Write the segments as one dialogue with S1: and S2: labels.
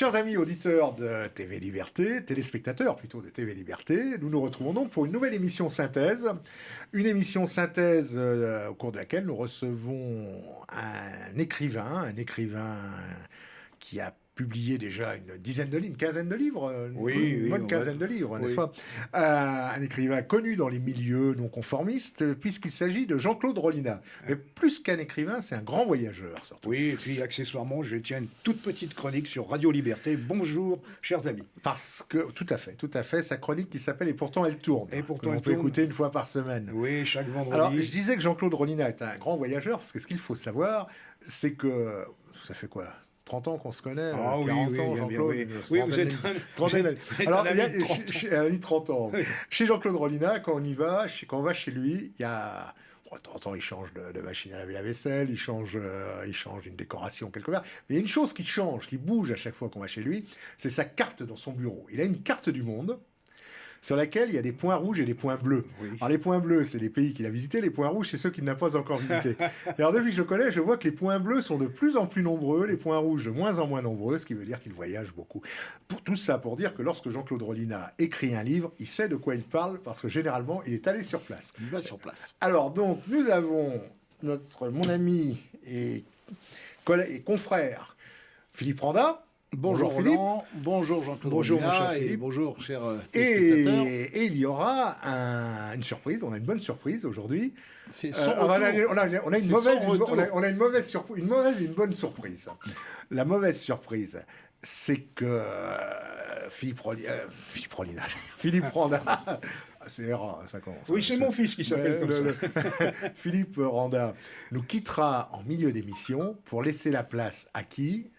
S1: Chers amis auditeurs de TV Liberté, téléspectateurs plutôt de TV Liberté, nous nous retrouvons donc pour une nouvelle émission synthèse. Une émission synthèse au cours de laquelle nous recevons un écrivain qui a publié déjà une dizaine de livres, une quinzaine de livres, une bonne quinzaine de livres, n'est-ce pas? Un écrivain connu dans les milieux non conformistes, puisqu'il s'agit de Jean-Claude Rollinat. Mais plus qu'un écrivain, c'est un grand voyageur, surtout.
S2: Oui, et puis accessoirement, je tiens une toute petite chronique sur Radio Liberté. Bonjour, chers amis.
S1: Parce que, tout à fait, sa chronique qui s'appelle « Et pourtant elle tourne ».
S2: Et pourtant
S1: on peut écouter une fois par semaine.
S2: Oui, chaque vendredi.
S1: Alors, je disais que Jean-Claude Rollinat est un grand voyageur, parce que ce qu'il faut savoir, c'est que, ça fait quoi 30 ans qu'on se connaît, 40 ans, Jean-Claude.
S2: Oui, vous êtes
S1: Alors, il y a 30 ans. Chez Jean-Claude Rollinat, quand on va chez lui, il y a... De temps en temps, il change de machine à laver la vaisselle, il change une décoration quelque part. Mais il y a une chose qui change, qui bouge à chaque fois qu'on va chez lui, c'est sa carte dans son bureau. Il a une carte du monde sur laquelle il y a des points rouges et des points bleus. Oui. Alors les points bleus, c'est les pays qu'il a visités, les points rouges, c'est ceux qu'il n'a pas encore visités. Et alors depuis que je le connais, je vois que les points bleus sont de plus en plus nombreux, les points rouges de moins en moins nombreux, ce qui veut dire qu'il voyage beaucoup. Tout ça pour dire que lorsque Jean-Claude Rollinat écrit un livre, il sait de quoi il parle, parce que généralement, il est allé sur place.
S3: Il va sur place.
S1: Alors donc, nous avons mon ami et confrère Philippe Randa.
S3: Bonjour Philippe. Bonjour Jean-Claude Rollinat et bonjour chers téléspectateurs.
S1: Et il y aura une surprise, on a une bonne surprise aujourd'hui.
S3: C'est
S1: on a une mauvaise surprise, une mauvaise et une bonne surprise. La mauvaise surprise, c'est que Philippe Randa, c'est rare, ça commence.
S2: Oui, c'est mon fils qui s'appelle comme ça.
S1: Philippe Randa nous quittera en milieu d'émission pour laisser la place à qui ?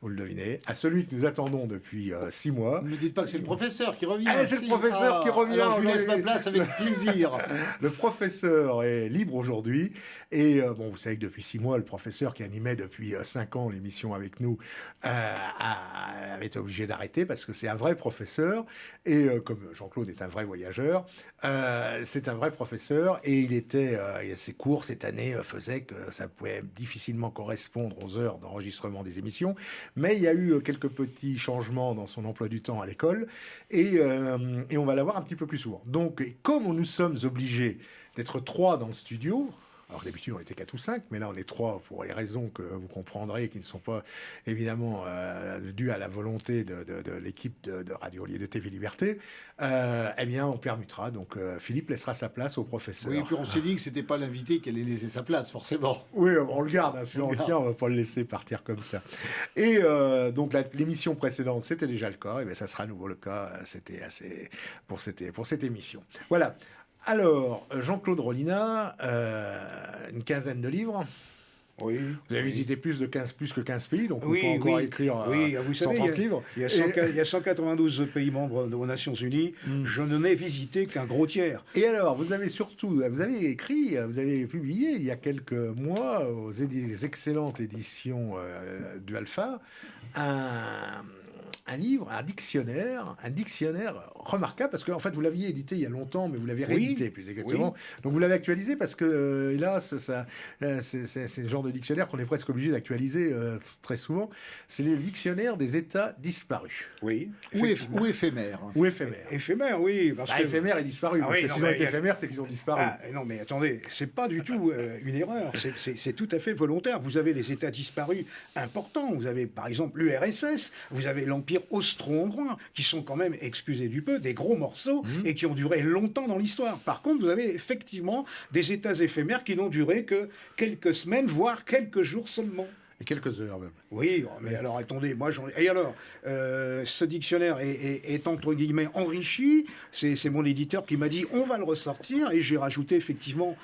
S1: Vous le devinez, à celui que nous attendons depuis 6 mois.
S3: Ne me dites pas que c'est le professeur qui revient.
S1: C'est le professeur qui revient.
S3: Alors je lui laisse ma place avec plaisir.
S1: Le professeur est libre aujourd'hui. Et vous savez que depuis 6 mois, le professeur qui animait depuis 5 ans l'émission avec nous avait été obligé d'arrêter parce que c'est un vrai professeur. Et comme Jean-Claude est un vrai voyageur, c'est un vrai professeur. Et ses cours cette année faisaient que ça pouvait difficilement correspondre aux heures d'enregistrement des émissions. Mais il y a eu quelques petits changements dans son emploi du temps à l'école et on va l'avoir un petit peu plus souvent. Donc, comme nous sommes obligés d'être 3 dans le studio, alors d'habitude on était 4 ou 5, mais là on est 3 pour les raisons que vous comprendrez, qui ne sont pas évidemment dues à la volonté de l'équipe de Radio de TV Liberté, eh bien on permutera. Donc Philippe laissera sa place au professeur.
S3: Oui, et puis on s'est dit que c'était pas l'invité qui allait laisser sa place, forcément.
S1: Oui, on le garde, hein, celui-là on le tient, on va pas le laisser partir comme ça. Et donc l'émission précédente, c'était déjà le cas, et bien ça sera à nouveau le cas, c'était assez pour cette émission. Voilà. Alors, Jean-Claude Rollinat, une quinzaine de livres.
S2: Oui.
S1: Vous avez visité plus que 15 pays, donc on peut encore écrire
S2: vous
S1: 130
S2: savez,
S1: livres.
S2: Il y a 192 pays membres aux Nations Unies. Je ne n'ai visité qu'un gros tiers.
S1: Et alors, vous avez publié il y a quelques mois aux excellentes éditions du Alpha un livre, un dictionnaire remarquable, parce qu'en fait, vous l'aviez édité il y a longtemps, mais vous l'avez réédité, plus exactement. Oui. Donc, vous l'avez actualisé parce que, hélas, c'est le genre de dictionnaire qu'on est presque obligé d'actualiser très souvent. C'est le dictionnaire des États disparus.
S2: Oui.
S3: Ou éphémères.
S1: Ou éphémères.
S2: Éphémères, oui.
S1: Éphémères et disparus. Parce que s'ils ont été éphémères, c'est qu'ils ont disparu.
S2: Non, mais attendez, c'est pas du tout une erreur. C'est tout à fait volontaire. Vous avez des États disparus importants. Vous avez, par exemple, l'URSS. Vous avez l'Empire austro-hongrois, qui sont quand même, excusez du peu, des gros morceaux et qui ont duré longtemps dans l'histoire. Par contre, vous avez effectivement des États éphémères qui n'ont duré que quelques semaines, voire quelques jours seulement.
S1: Et quelques heures même.
S2: Oui, mais alors attendez, et alors, ce dictionnaire est entre guillemets enrichi. C'est mon éditeur qui m'a dit on va le ressortir, et j'ai rajouté effectivement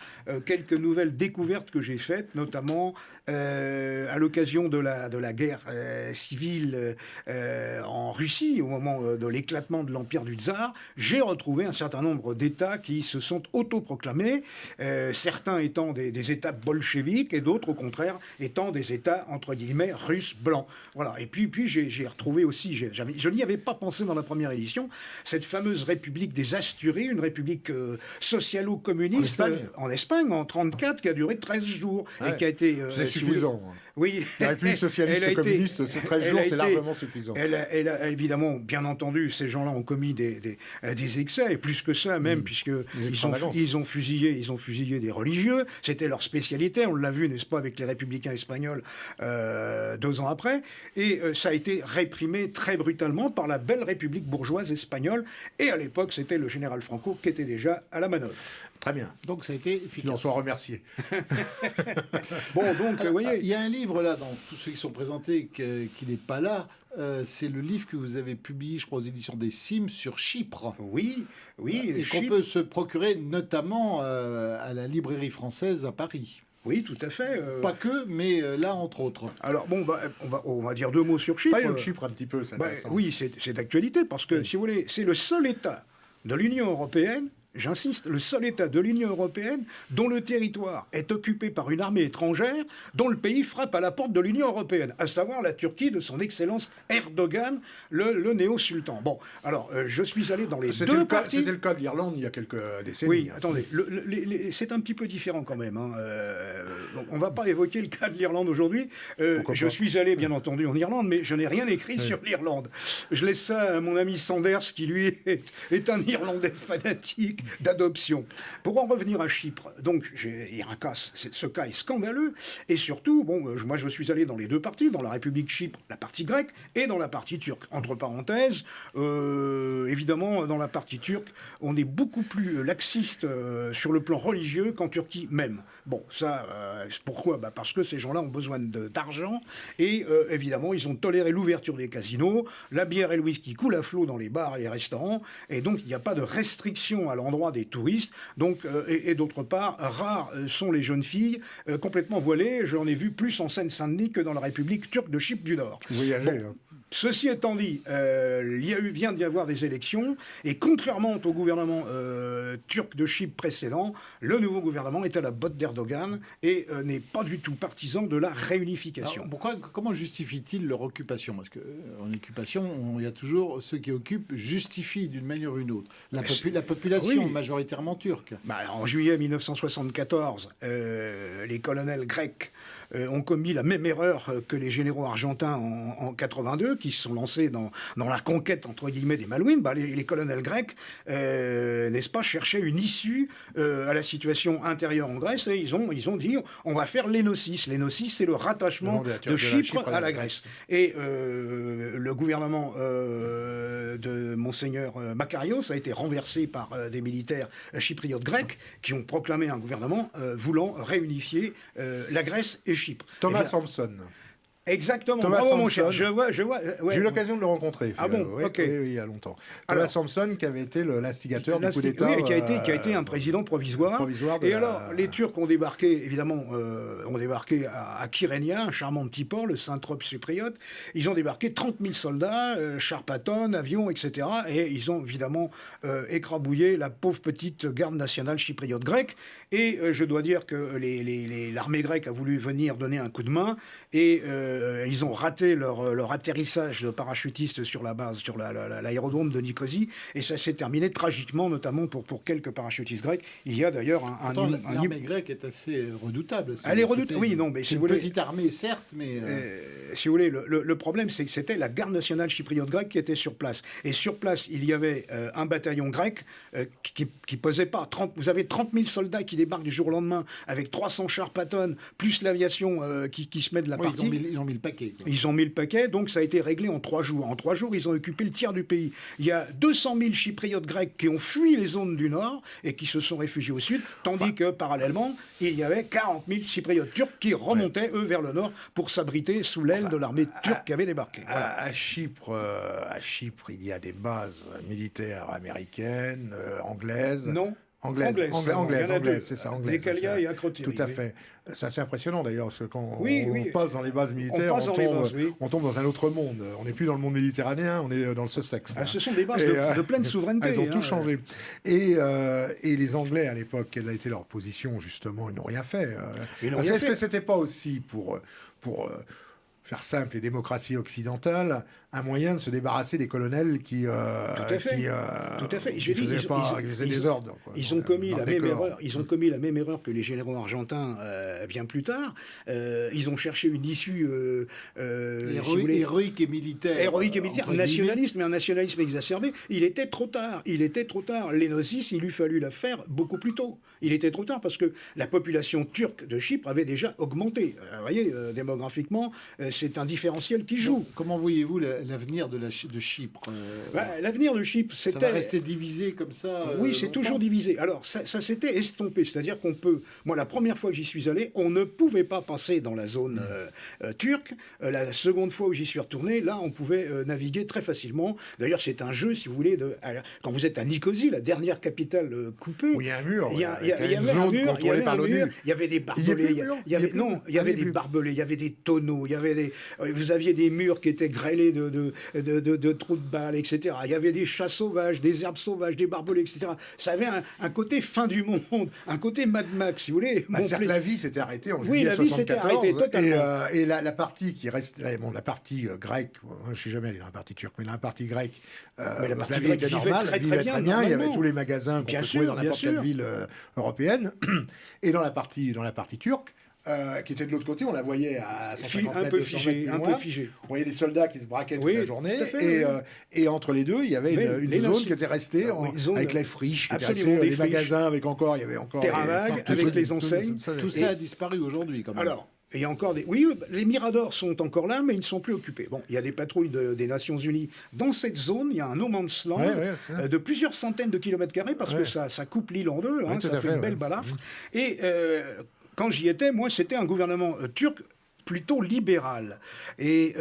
S2: quelques nouvelles découvertes que j'ai faites, notamment à l'occasion de la guerre civile en Russie, au moment de l'éclatement de l'empire du tsar. J'ai retrouvé un certain nombre d'États qui se sont autoproclamés, certains étant des États bolcheviques et d'autres au contraire étant des États entre guillemets russes blancs. Voilà. Et puis j'ai retrouvé aussi, je n'y avais pas pensé dans la première édition, cette fameuse république des Asturies, une république socialo-communiste en Espagne en 1934, qui a duré 13 jours et qui a été
S1: c'est suffisant.
S2: Oui.
S1: La République socialiste communiste, c'est 13 jours, c'est largement suffisant.
S2: Elle a évidemment, bien entendu, ces gens-là ont commis des excès, et plus que ça même, puisqu'ils ont fusillé des religieux. C'était leur spécialité, on l'a vu, n'est-ce pas, avec les républicains espagnols 2 ans après. Et ça a été réprimé très brutalement par la belle République bourgeoise espagnole. Et à l'époque, c'était le général Franco qui était déjà à la manœuvre.
S1: Très bien.
S3: Donc ça a été efficace.
S1: Qu'il en soit remercié.
S3: Bon, donc, vous voyez... Il y a un livre là, dans tous ceux qui sont présentés, qui n'est pas là. C'est le livre que vous avez publié, je crois, aux éditions des Cimes, sur Chypre.
S2: Oui.
S3: Et qu'on peut se procurer notamment à la librairie française à Paris.
S2: Oui, tout à fait.
S3: Pas que, mais là, entre autres.
S2: Alors, bon, on va dire 2 mots sur Chypre.
S1: Pas Chypre un petit peu, ça.
S2: Oui, c'est d'actualité, parce que, si vous voulez, c'est le seul État de l'Union européenne, j'insiste, le seul État de l'Union européenne dont le territoire est occupé par une armée étrangère, dont le pays frappe à la porte de l'Union européenne, à savoir la Turquie de son Excellence Erdogan, le néo-sultan. Bon, alors, je suis allé dans les deux parties...
S1: C'était le cas de l'Irlande il y a quelques décennies.
S2: Oui, attendez, c'est un petit peu différent quand même. On ne va pas évoquer le cas de l'Irlande aujourd'hui. Je suis allé, bien entendu, en Irlande, mais je n'ai rien écrit sur l'Irlande. Je laisse ça à mon ami Sanders, qui, lui, est un Irlandais fanatique d'adoption. Pour en revenir à Chypre, donc il y a un cas, ce cas est scandaleux, et surtout, moi je suis allé dans les deux parties, dans la République Chypre, la partie grecque, et dans la partie turque. Entre parenthèses, évidemment, dans la partie turque, on est beaucoup plus laxiste sur le plan religieux qu'en Turquie même. Bon, ça, pourquoi ? Parce que ces gens-là ont besoin d'argent, et évidemment, ils ont toléré l'ouverture des casinos, la bière et le whisky coulent à flot dans les bars et les restaurants, et donc il n'y a pas de restriction à l'endroit des touristes. Donc, et d'autre part, rares sont les jeunes filles complètement voilées. J'en ai vu plus en Seine-Saint-Denis que dans la République turque de Chypre du Nord.
S1: Vous voyagez, hein.
S2: Ceci étant dit, vient d'y avoir des élections, et contrairement au gouvernement turc de Chypre précédent, le nouveau gouvernement est à la botte d'Erdogan et n'est pas du tout partisan de la réunification.
S3: Alors, comment justifie-t-il leur occupation ? Parce qu'en occupation, il y a toujours ceux qui occupent justifient d'une manière ou d'une autre. La population majoritairement turque.
S2: En juillet 1974, les colonels grecs ont commis la même erreur que les généraux argentins en 82, qui se sont lancés dans la conquête, entre guillemets, des Malouines. Les colonels grecs, n'est-ce pas, cherchaient une issue à la situation intérieure en Grèce, et ils ont dit, on va faire l'énosis. L'énosis, c'est le rattachement de Chypre à la Grèce. Et le gouvernement de Monseigneur Makarios a été renversé par des militaires chypriotes grecs qui ont proclamé un gouvernement voulant réunifier la Grèce et Chypre.
S1: Thomas Sampson.
S2: Exactement.
S1: Thomas Sampson.
S2: Mon cher. Je vois.
S1: J'ai eu l'occasion de le rencontrer.
S2: Ah bon,
S1: oui,
S2: ok.
S1: Oui, il y a longtemps. Thomas Sampson, qui avait été l'instigateur du coup d'État.
S2: Oui, qui a été un président provisoire. Et alors, les Turcs ont débarqué, évidemment, à Kyrenia, un charmant petit port, le Saint-Trope chypriote. Ils ont débarqué 30 000 soldats, chars patons, avions, etc. Et ils ont évidemment écrabouillé la pauvre petite garde nationale chypriote grecque. Et je dois dire que l'armée grecque a voulu venir donner un coup de main. Et ils ont raté leur atterrissage de parachutistes sur la base, sur l'aérodrome de Nicosie, et ça s'est terminé tragiquement, notamment pour quelques parachutistes grecs. Il y a d'ailleurs
S3: l'armée grecque est assez redoutable.
S2: Elle est redoutable, oui, non, mais
S3: c'est une petite armée, certes, mais...
S2: Si vous voulez, le problème, c'est que c'était la garde nationale chypriote grecque qui était sur place. Et sur place, il y avait un bataillon grec qui pesait pas. Vous avez 30 000 soldats qui débarquent du jour au lendemain avec 300 chars patons, plus l'aviation qui se met de la partie.
S3: Ils ont mis le paquet.
S2: Ils ont mis le paquet, donc ça a été réglé en 3 jours. En 3 jours, ils ont occupé le tiers du pays. Il y a 200 000 chypriotes grecs qui ont fui les zones du nord et qui se sont réfugiés au sud, tandis que parallèlement, il y avait 40 000 chypriotes turcs qui remontaient, eux, vers le nord pour s'abriter sous l'aile de l'armée turque qui avait débarqué. Voilà.
S1: À Chypre, il y a des bases militaires américaines, anglaises.
S2: Non.
S1: Anglaise, c'est ça, anglaise.
S2: Decalia et Akrotiri.
S1: Tout à fait. C'est assez impressionnant d'ailleurs, parce que quand on passe dans les bases militaires, on tombe dans un autre monde. On n'est plus dans le monde méditerranéen, on est dans le Sussex.
S2: Ce sont des bases de pleine souveraineté.
S1: Elles ont tout changé. Et les Anglais, à l'époque, quelle a été leur position, justement? Ils n'ont rien fait. Est-ce que c'était pas aussi pour faire simple, les démocraties occidentales, un moyen de se débarrasser des colonels qui faisaient des ordres. Quoi.
S2: Ils ont commis la même erreur. Ils ont commis la même erreur que les généraux argentins bien plus tard. Ils ont cherché une issue
S3: héroïque et militaire.
S2: Héroïque et militaire, nationaliste, mais un nationalisme exacerbé. Il était trop tard. L'énosis, il eût fallu la faire beaucoup plus tôt. Il était trop tard parce que la population turque de Chypre avait déjà augmenté. Vous voyez, démographiquement, c'est un différentiel qui joue.
S3: Comment voyez-vous l'avenir de Chypre
S2: L'avenir de Chypre, c'était...
S3: Ça va rester divisé comme ça
S2: Oui, c'est toujours divisé. Alors, ça s'était estompé. C'est-à-dire qu'on peut... Moi, la première fois que j'y suis allé, on ne pouvait pas passer dans la zone turque. La seconde fois où j'y suis retourné, là, on pouvait naviguer très facilement. D'ailleurs, c'est un jeu, si vous voulez, quand vous êtes à Nicosie, la dernière capitale coupée...
S1: Où il y a un mur.
S2: Il y avait un mur contrôlé par l'ONU. Il y avait des barbelés. Il y avait des barbelés, il y avait des tonneaux, vous aviez des murs qui étaient grêlés de trous de balles, etc. Il y avait des chats sauvages, des herbes sauvages, des barbelés, etc. Ça avait un côté fin du monde, un côté Mad Max, si vous voulez.
S1: C'est-à-dire que la vie s'était arrêtée en juillet 1974. Et la partie qui reste, la partie grecque, je ne suis jamais allé dans la partie turque, mais dans la partie grecque, la vie était normale, la vie vivait très bien. Il y avait tous les magasins qu'on peut trouver dans n'importe quelle ville européenne. Et dans la partie turque, qui était de l'autre côté, on la voyait à 150 mètres, 200 mètres plus loin. On voyait des soldats qui se braquaient toute la journée. Et entre les deux, il y avait une zone qui était restée avec les friches, qui étaient restées, les magasins avec encore... Il y avait encore
S2: terrain vague, avec les enseignes.
S3: Tout ça a disparu aujourd'hui, quand même.
S2: Alors, il y a encore oui, les miradors sont encore là, mais ils ne sont plus occupés. Bon, il y a des patrouilles des Nations Unies dans cette zone. Il y a un no man's land de plusieurs centaines de kilomètres carrés parce que ça coupe l'île en deux. Ça fait une belle balafre. Et quand j'y étais, moi, c'était un gouvernement turc plutôt libéral. Et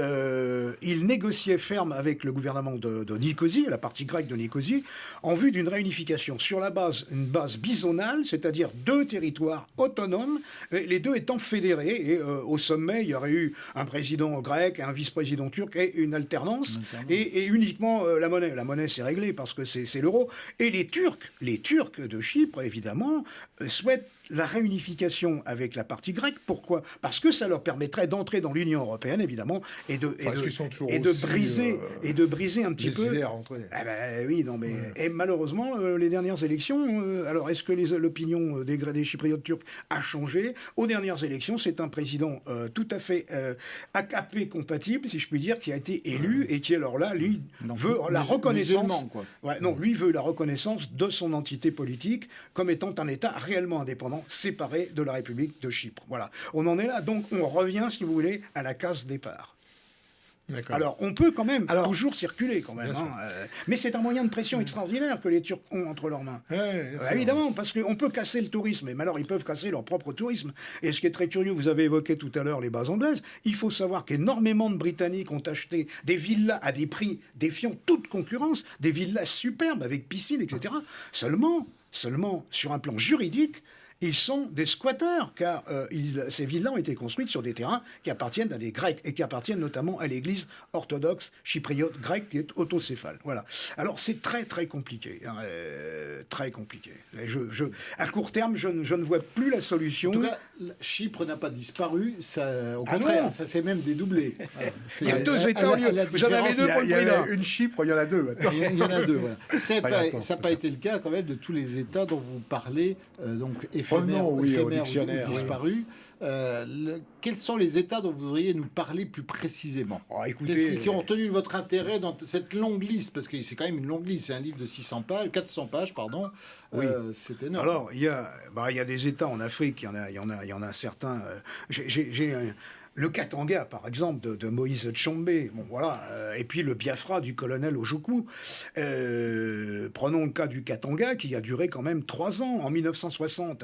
S2: il négociait ferme avec le gouvernement de Nicosie, la partie grecque de Nicosie, en vue d'une réunification sur une base bizonale, c'est-à-dire 2 territoires autonomes, les 2 étant fédérés. Et au sommet, il y aurait eu un président grec, un vice-président turc et une alternance. Et uniquement la monnaie. La monnaie, c'est réglé parce que c'est l'euro. Et les Turcs de Chypre, évidemment, souhaitent la réunification avec la partie grecque. Pourquoi ? Parce que ça leur permettrait d'entrer dans l'Union européenne, évidemment, et de briser un petit peu. Oui, non, mais et malheureusement, les dernières élections. Alors, est-ce que l'opinion des Chypriotes turcs a changé ? Aux dernières élections, c'est un président tout à fait AKP compatible, si je puis dire, qui a été élu et qui alors là, lui, veut la reconnaissance. Lui veut la reconnaissance de son entité politique comme étant un État réellement indépendant, séparé de la République de Chypre. Voilà. On en est là. Donc, on revient, si vous voulez, à la case départ. Alors, on peut quand même toujours circuler, quand même. Mais c'est un moyen de pression extraordinaire que les Turcs ont entre leurs mains. Évidemment, parce qu'on peut casser le tourisme. Mais alors, ils peuvent casser leur propre tourisme. Et ce qui est très curieux, vous avez évoqué tout à l'heure les bases anglaises. Il faut savoir qu'énormément de Britanniques ont acheté des villas à des prix défiant toute concurrence, des villas superbes avec piscine, etc. Seulement, sur un plan juridique, ils sont des squatteurs, car ces villas ont été construites sur des terrains qui appartiennent à des Grecs et qui appartiennent notamment à l'église orthodoxe chypriote grecque qui est autocéphale. Voilà. Alors c'est très très compliqué, très compliqué. À court terme, je ne vois plus la solution.
S3: En tout cas, Chypre n'a pas disparu, au contraire, ça s'est même dédoublé.
S2: Il y a 2 États au lieu. Vous en avez 2 pour le prix d'un.
S1: Une Chypre, il y en a 2 maintenant.
S3: Il y en a 2, voilà. Ça n'a pas été le cas quand même de tous les États dont vous parlez, donc éphémères ou disparus. Quels sont les États dont vous voudriez nous parler plus précisément, qui ont retenu votre intérêt dans cette longue liste, parce que c'est quand même une longue liste, c'est un livre de 400 pages, pardon. C'est énorme.
S2: Alors il y a des États en Afrique, il y en a certains. J'ai le Katanga, par exemple, de Moïse Tshombe, et puis le Biafra du colonel Ojukwu. Prenons le cas du Katanga, qui a duré quand même 3 ans. En 1960,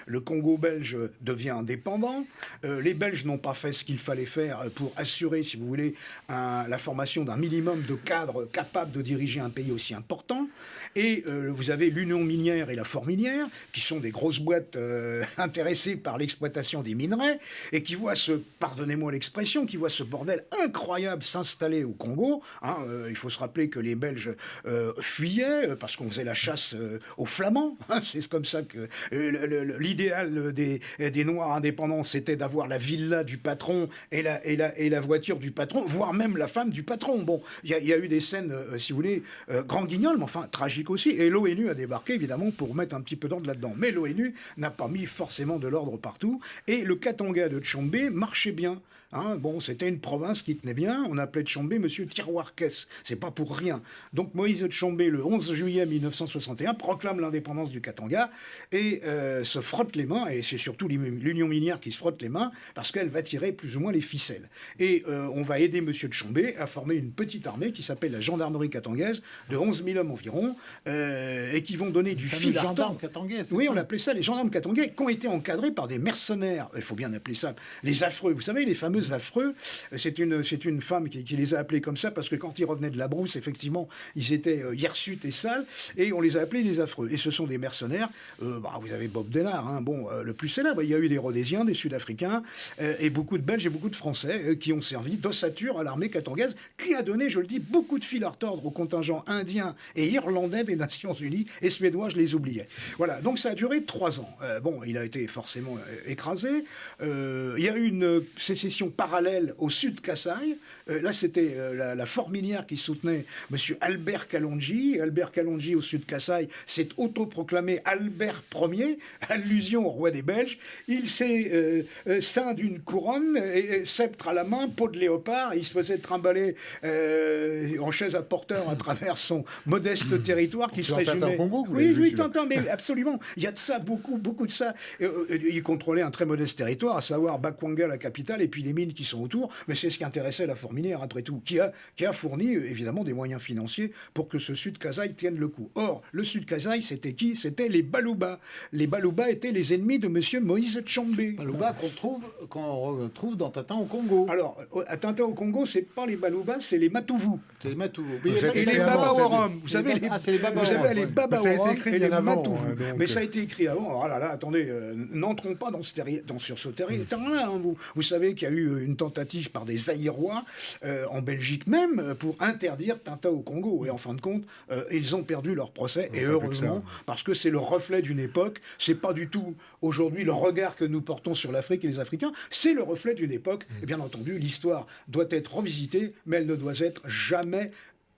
S2: le Congo belge devient indépendant. Les Belges n'ont pas fait ce qu'il fallait faire pour assurer, si vous voulez, la formation d'un minimum de cadres capables de diriger un pays aussi important. Et vous avez l'Union minière et la Fort-Minière, qui sont des grosses boîtes intéressées par l'exploitation des minerais, et qui voient se pardonnez-moi l'expression, qui voit ce bordel incroyable s'installer au Congo. Il faut se rappeler que les Belges fuyaient parce qu'on faisait la chasse aux Flamands. C'est comme ça que l'idéal des Noirs indépendants, c'était d'avoir la villa du patron et la voiture du patron, voire même la femme du patron. Bon, il y a eu des scènes, si vous voulez, grand guignol, mais enfin tragiques aussi. Et l'ONU a débarqué, évidemment, pour mettre un petit peu d'ordre là-dedans. Mais l'ONU n'a pas mis forcément de l'ordre partout. Et le Katanga de Tchombe marchait bien. C'était une province qui tenait bien. On appelait Tchombe Monsieur Tiroir-Caisse. C'est pas pour rien. Donc Moïse Tchombe, le 11 juillet 1961, proclame l'indépendance du Katanga et se frotte les mains. Et c'est surtout l'Union minière qui se frotte les mains parce qu'elle va tirer plus ou moins les ficelles. Et on va aider Monsieur Tchombe à former une petite armée qui s'appelle la gendarmerie katangaise de 11 000 hommes environ et qui vont donner du fil à retordre. Oui, on appelait ça les gendarmes katangais qui ont été encadrés par des mercenaires. Il faut bien appeler ça les affreux. Vous savez, les fameux affreux. C'est une femme qui les a appelés comme ça parce que quand ils revenaient de la brousse, effectivement, ils étaient hirsutes et sales et on les a appelés les affreux. Et ce sont des mercenaires. Vous avez Bob Denard, le plus célèbre. Il y a eu des Rhodésiens, des Sud-Africains et beaucoup de Belges et beaucoup de Français qui ont servi d'ossature à l'armée katangaise qui a donné, je le dis, beaucoup de fil à retordre au contingent indien et irlandais des Nations Unies et suédois, je les oubliais. Voilà, donc ça a duré 3 ans. Il a été forcément écrasé. Il y a eu une sécession parallèle au sud Kasaï. Là, c'était la Forminière qui soutenait M. Albert Kalonji. Albert Kalonji, au sud Kasaï, s'est autoproclamé Albert Ier, allusion au roi des Belges. Il s'est ceint d'une couronne, et sceptre à la main, peau de léopard. Il se faisait trimballer en chaise à porteur à travers son modeste territoire qui se résumait...
S1: au Congo,
S2: oui, Tintin, mais absolument. Il y a de ça, beaucoup de ça. Il contrôlait un très modeste territoire, à savoir Bakwanga, la capitale, et puis les mines qui sont autour, mais c'est ce qui intéressait la Forminière après tout, qui a fourni évidemment des moyens financiers pour que ce Sud Kasaï tienne le coup. Or, le Sud Kasaï, c'était qui? C'était les Baluba. Les Baluba étaient les ennemis de Monsieur Moïse Tchombe.
S3: Baluba qu'on retrouve dans Tintin au Congo.
S2: Alors, à Tintin au Congo, c'est pas les Baluba, c'est les Matouvou.
S3: C'est les Matouvou.
S2: Et les Babaorum. Vous savez,
S3: c'est les Babaorum.
S2: Les Babaorum et les Matouvou.
S1: Mais
S2: ça a été écrit avant. Oh là là, attendez, n'entrons pas sur ce terrain-là. Vous savez qu'il y a eu une tentative par des Zaïrois, en Belgique même, pour interdire Tintin au Congo. Et en fin de compte, ils ont perdu leur procès, et heureusement, parce que c'est le reflet d'une époque. C'est pas du tout aujourd'hui le regard que nous portons sur l'Afrique et les Africains, c'est le reflet d'une époque. Et bien entendu, l'histoire doit être revisitée, mais elle ne doit être jamais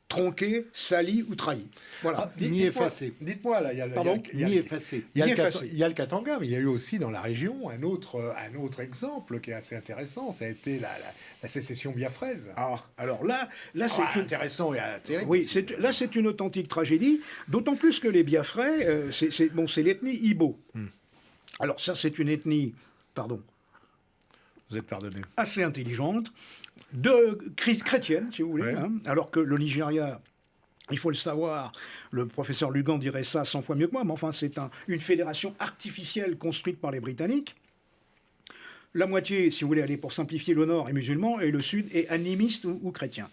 S2: tronqué, sali ou trahi. Voilà.
S3: Ni effacé.
S1: Dites-moi, là, il y a le Katanga, mais il y a eu aussi dans la région un autre exemple qui est assez intéressant. Ça a été la sécession biafraise.
S2: Alors là c'est
S1: intéressant et terrible.
S2: Oui, c'est une authentique tragédie, d'autant plus que les Biafrais, c'est l'ethnie Ibo. Alors ça, c'est une ethnie,
S1: vous êtes pardonné,
S2: assez intelligente, de crise chrétienne, si vous voulez, alors que le Nigeria, il faut le savoir, le professeur Lugan dirait ça 100 fois mieux que moi, mais enfin, c'est une fédération artificielle construite par les Britanniques. La moitié, si vous voulez aller pour simplifier, le nord est musulman et le sud est animiste ou chrétien.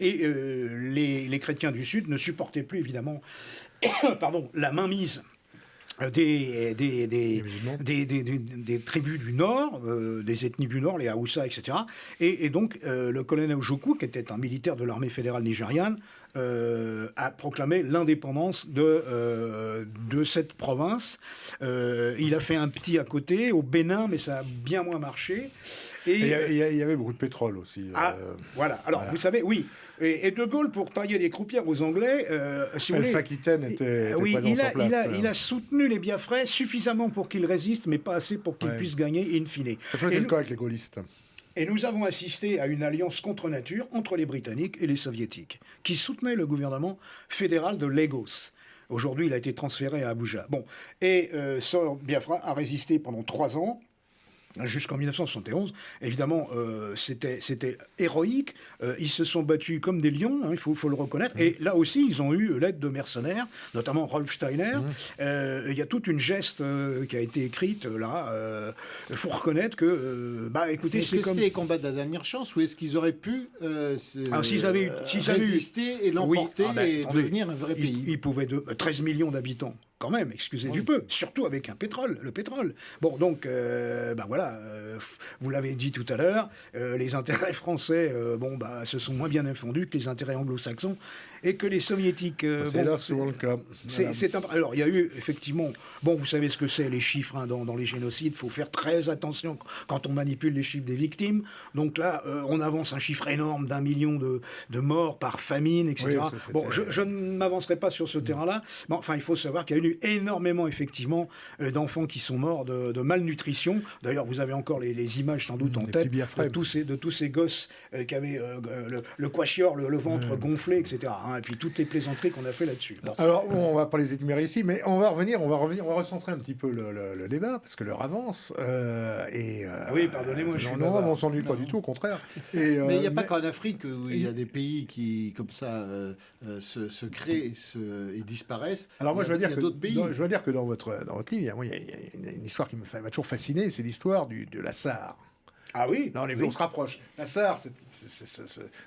S2: Et les chrétiens du sud ne supportaient plus, évidemment, la mainmise des tribus du Nord, des ethnies du Nord, les Haoussa, etc. Et donc, le colonel Ojukwu, qui était un militaire de l'armée fédérale nigériane, a proclamé l'indépendance de cette province. Il a fait un petit à côté, au Bénin, mais ça a bien moins marché.
S1: Et il y avait beaucoup de pétrole aussi.
S2: Voilà. Alors, vous savez, oui. Et De Gaulle, pour tailler des croupières aux Anglais,
S1: Aquitaine était présent sur place.
S2: Il a soutenu les Biafrais suffisamment pour qu'ils résistent, mais pas assez pour qu'ils puissent gagner in fine.
S1: C'est le cas avec les gaullistes.
S2: Et nous avons assisté à une alliance contre nature entre les Britanniques et les Soviétiques, qui soutenaient le gouvernement fédéral de Lagos. Aujourd'hui, il a été transféré à Abuja. Et Sor Biafra a résisté pendant 3 ans, jusqu'en 1971. Évidemment, c'était héroïque. Ils se sont battus comme des lions, il faut le reconnaître. Et là aussi, ils ont eu l'aide de mercenaires, notamment Rolf Steiner. Il y a toute une geste qui a été écrite là. Il faut reconnaître que, écoutez,
S3: c'est comme... C'était les combats de la dernière chance, ou est-ce qu'ils auraient pu
S2: s'ils avaient
S3: résister et l'emporter et devenir un vrai pays?
S2: Ils pouvaient 13 millions d'habitants. Quand même, excusez du peu, surtout avec le pétrole. Donc, voilà, voilà, vous l'avez dit tout à l'heure, les intérêts français, se sont moins bien défendus que les intérêts anglo-saxons et que les soviétiques.
S1: C'est là souvent le cas.
S2: Alors, il y a eu effectivement, vous savez ce que c'est les chiffres dans les génocides. Il faut faire très attention quand on manipule les chiffres des victimes. Donc là, on avance un chiffre énorme d'1 million de morts par famine, etc. Oui, je ne m'avancerai pas sur ce terrain-là. Mais enfin, il faut savoir qu'il y a eu énormément, effectivement, d'enfants qui sont morts de malnutrition. D'ailleurs, vous avez encore les images sans doute en tête de tous ces gosses qui avaient le quachior, le ventre gonflé, etc. Et puis toutes les plaisanteries qu'on a fait là-dessus.
S1: Alors, on va pas les énumérer ici, mais on va recentrer un petit peu le débat, parce que l'heure avance.
S2: Oui, pardonnez-moi,
S1: non, on s'ennuie pas du tout, au contraire.
S3: Mais il n'y a pas qu'en Afrique où il y a des pays qui, comme ça, se créent et disparaissent.
S1: Alors moi,
S3: il y a d'autres pays.
S1: Je dois dire que dans votre livre, il y a une histoire qui m'a toujours fasciné, c'est l'histoire de la Sarre.
S2: Ah oui.
S1: Là, on se rapproche. La Sarre, c'est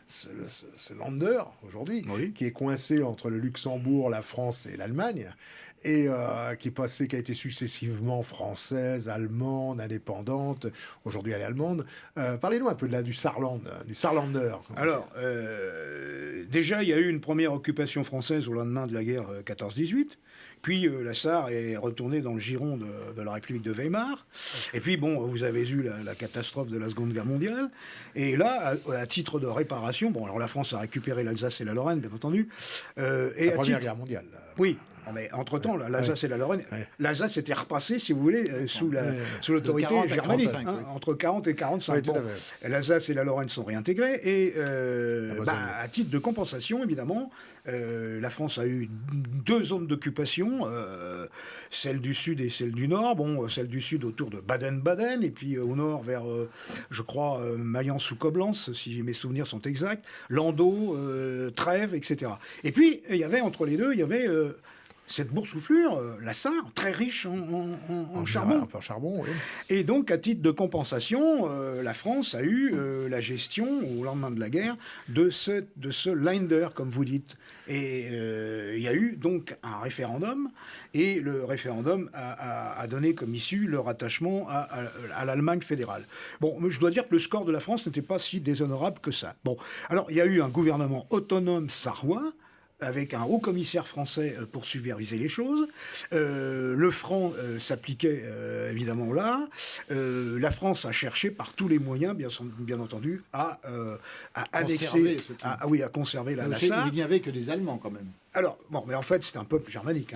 S1: ce lander, aujourd'hui, qui est coincé entre le Luxembourg, la France et l'Allemagne, et qui a été successivement française, allemande, indépendante, aujourd'hui elle est allemande. Parlez-nous un peu du Saarlander.
S2: Alors, déjà, il y a eu une première occupation française au lendemain de la guerre 14-18. Puis la Sarre est retournée dans le giron de la République de Weimar. Et puis, vous avez eu la catastrophe de la Seconde Guerre mondiale. Et là, à titre de réparation, alors la France a récupéré l'Alsace et la Lorraine, bien entendu.
S1: La Première Guerre mondiale.
S2: Oui. Mais entre-temps, l'Alsace et la Lorraine, l'Alsace était repassée, si vous voulez, sous l'autorité germanique, entre 40 et 45. L'Alsace et la Lorraine sont réintégrées et, à titre de compensation, évidemment, la France a eu 2 zones d'occupation, celle du sud et celle du nord. Celle du sud autour de Baden-Baden et puis au nord vers, je crois, Mayence ou Coblence, si mes souvenirs sont exacts, Landau, Trèves, etc. Et puis, entre les deux, il y avait cette boursouflure, la Sarre, très riche en charbon.
S1: Un peu en charbon, oui.
S2: Et donc, à titre de compensation, la France a eu la gestion, au lendemain de la guerre, de ce Länder, comme vous dites. Et il y a eu donc un référendum, et le référendum a donné comme issue le rattachement à l'Allemagne fédérale. Je dois dire que le score de la France n'était pas si déshonorable que ça. Alors, il y a eu un gouvernement autonome sarrois, avec un haut commissaire français pour superviser les choses. Le franc s'appliquait évidemment là. La France a cherché par tous les moyens, bien entendu, à annexer, à conserver la Sarre.
S3: Il n'y avait que des Allemands quand même.
S2: Alors, mais en fait, c'est un peuple germanique.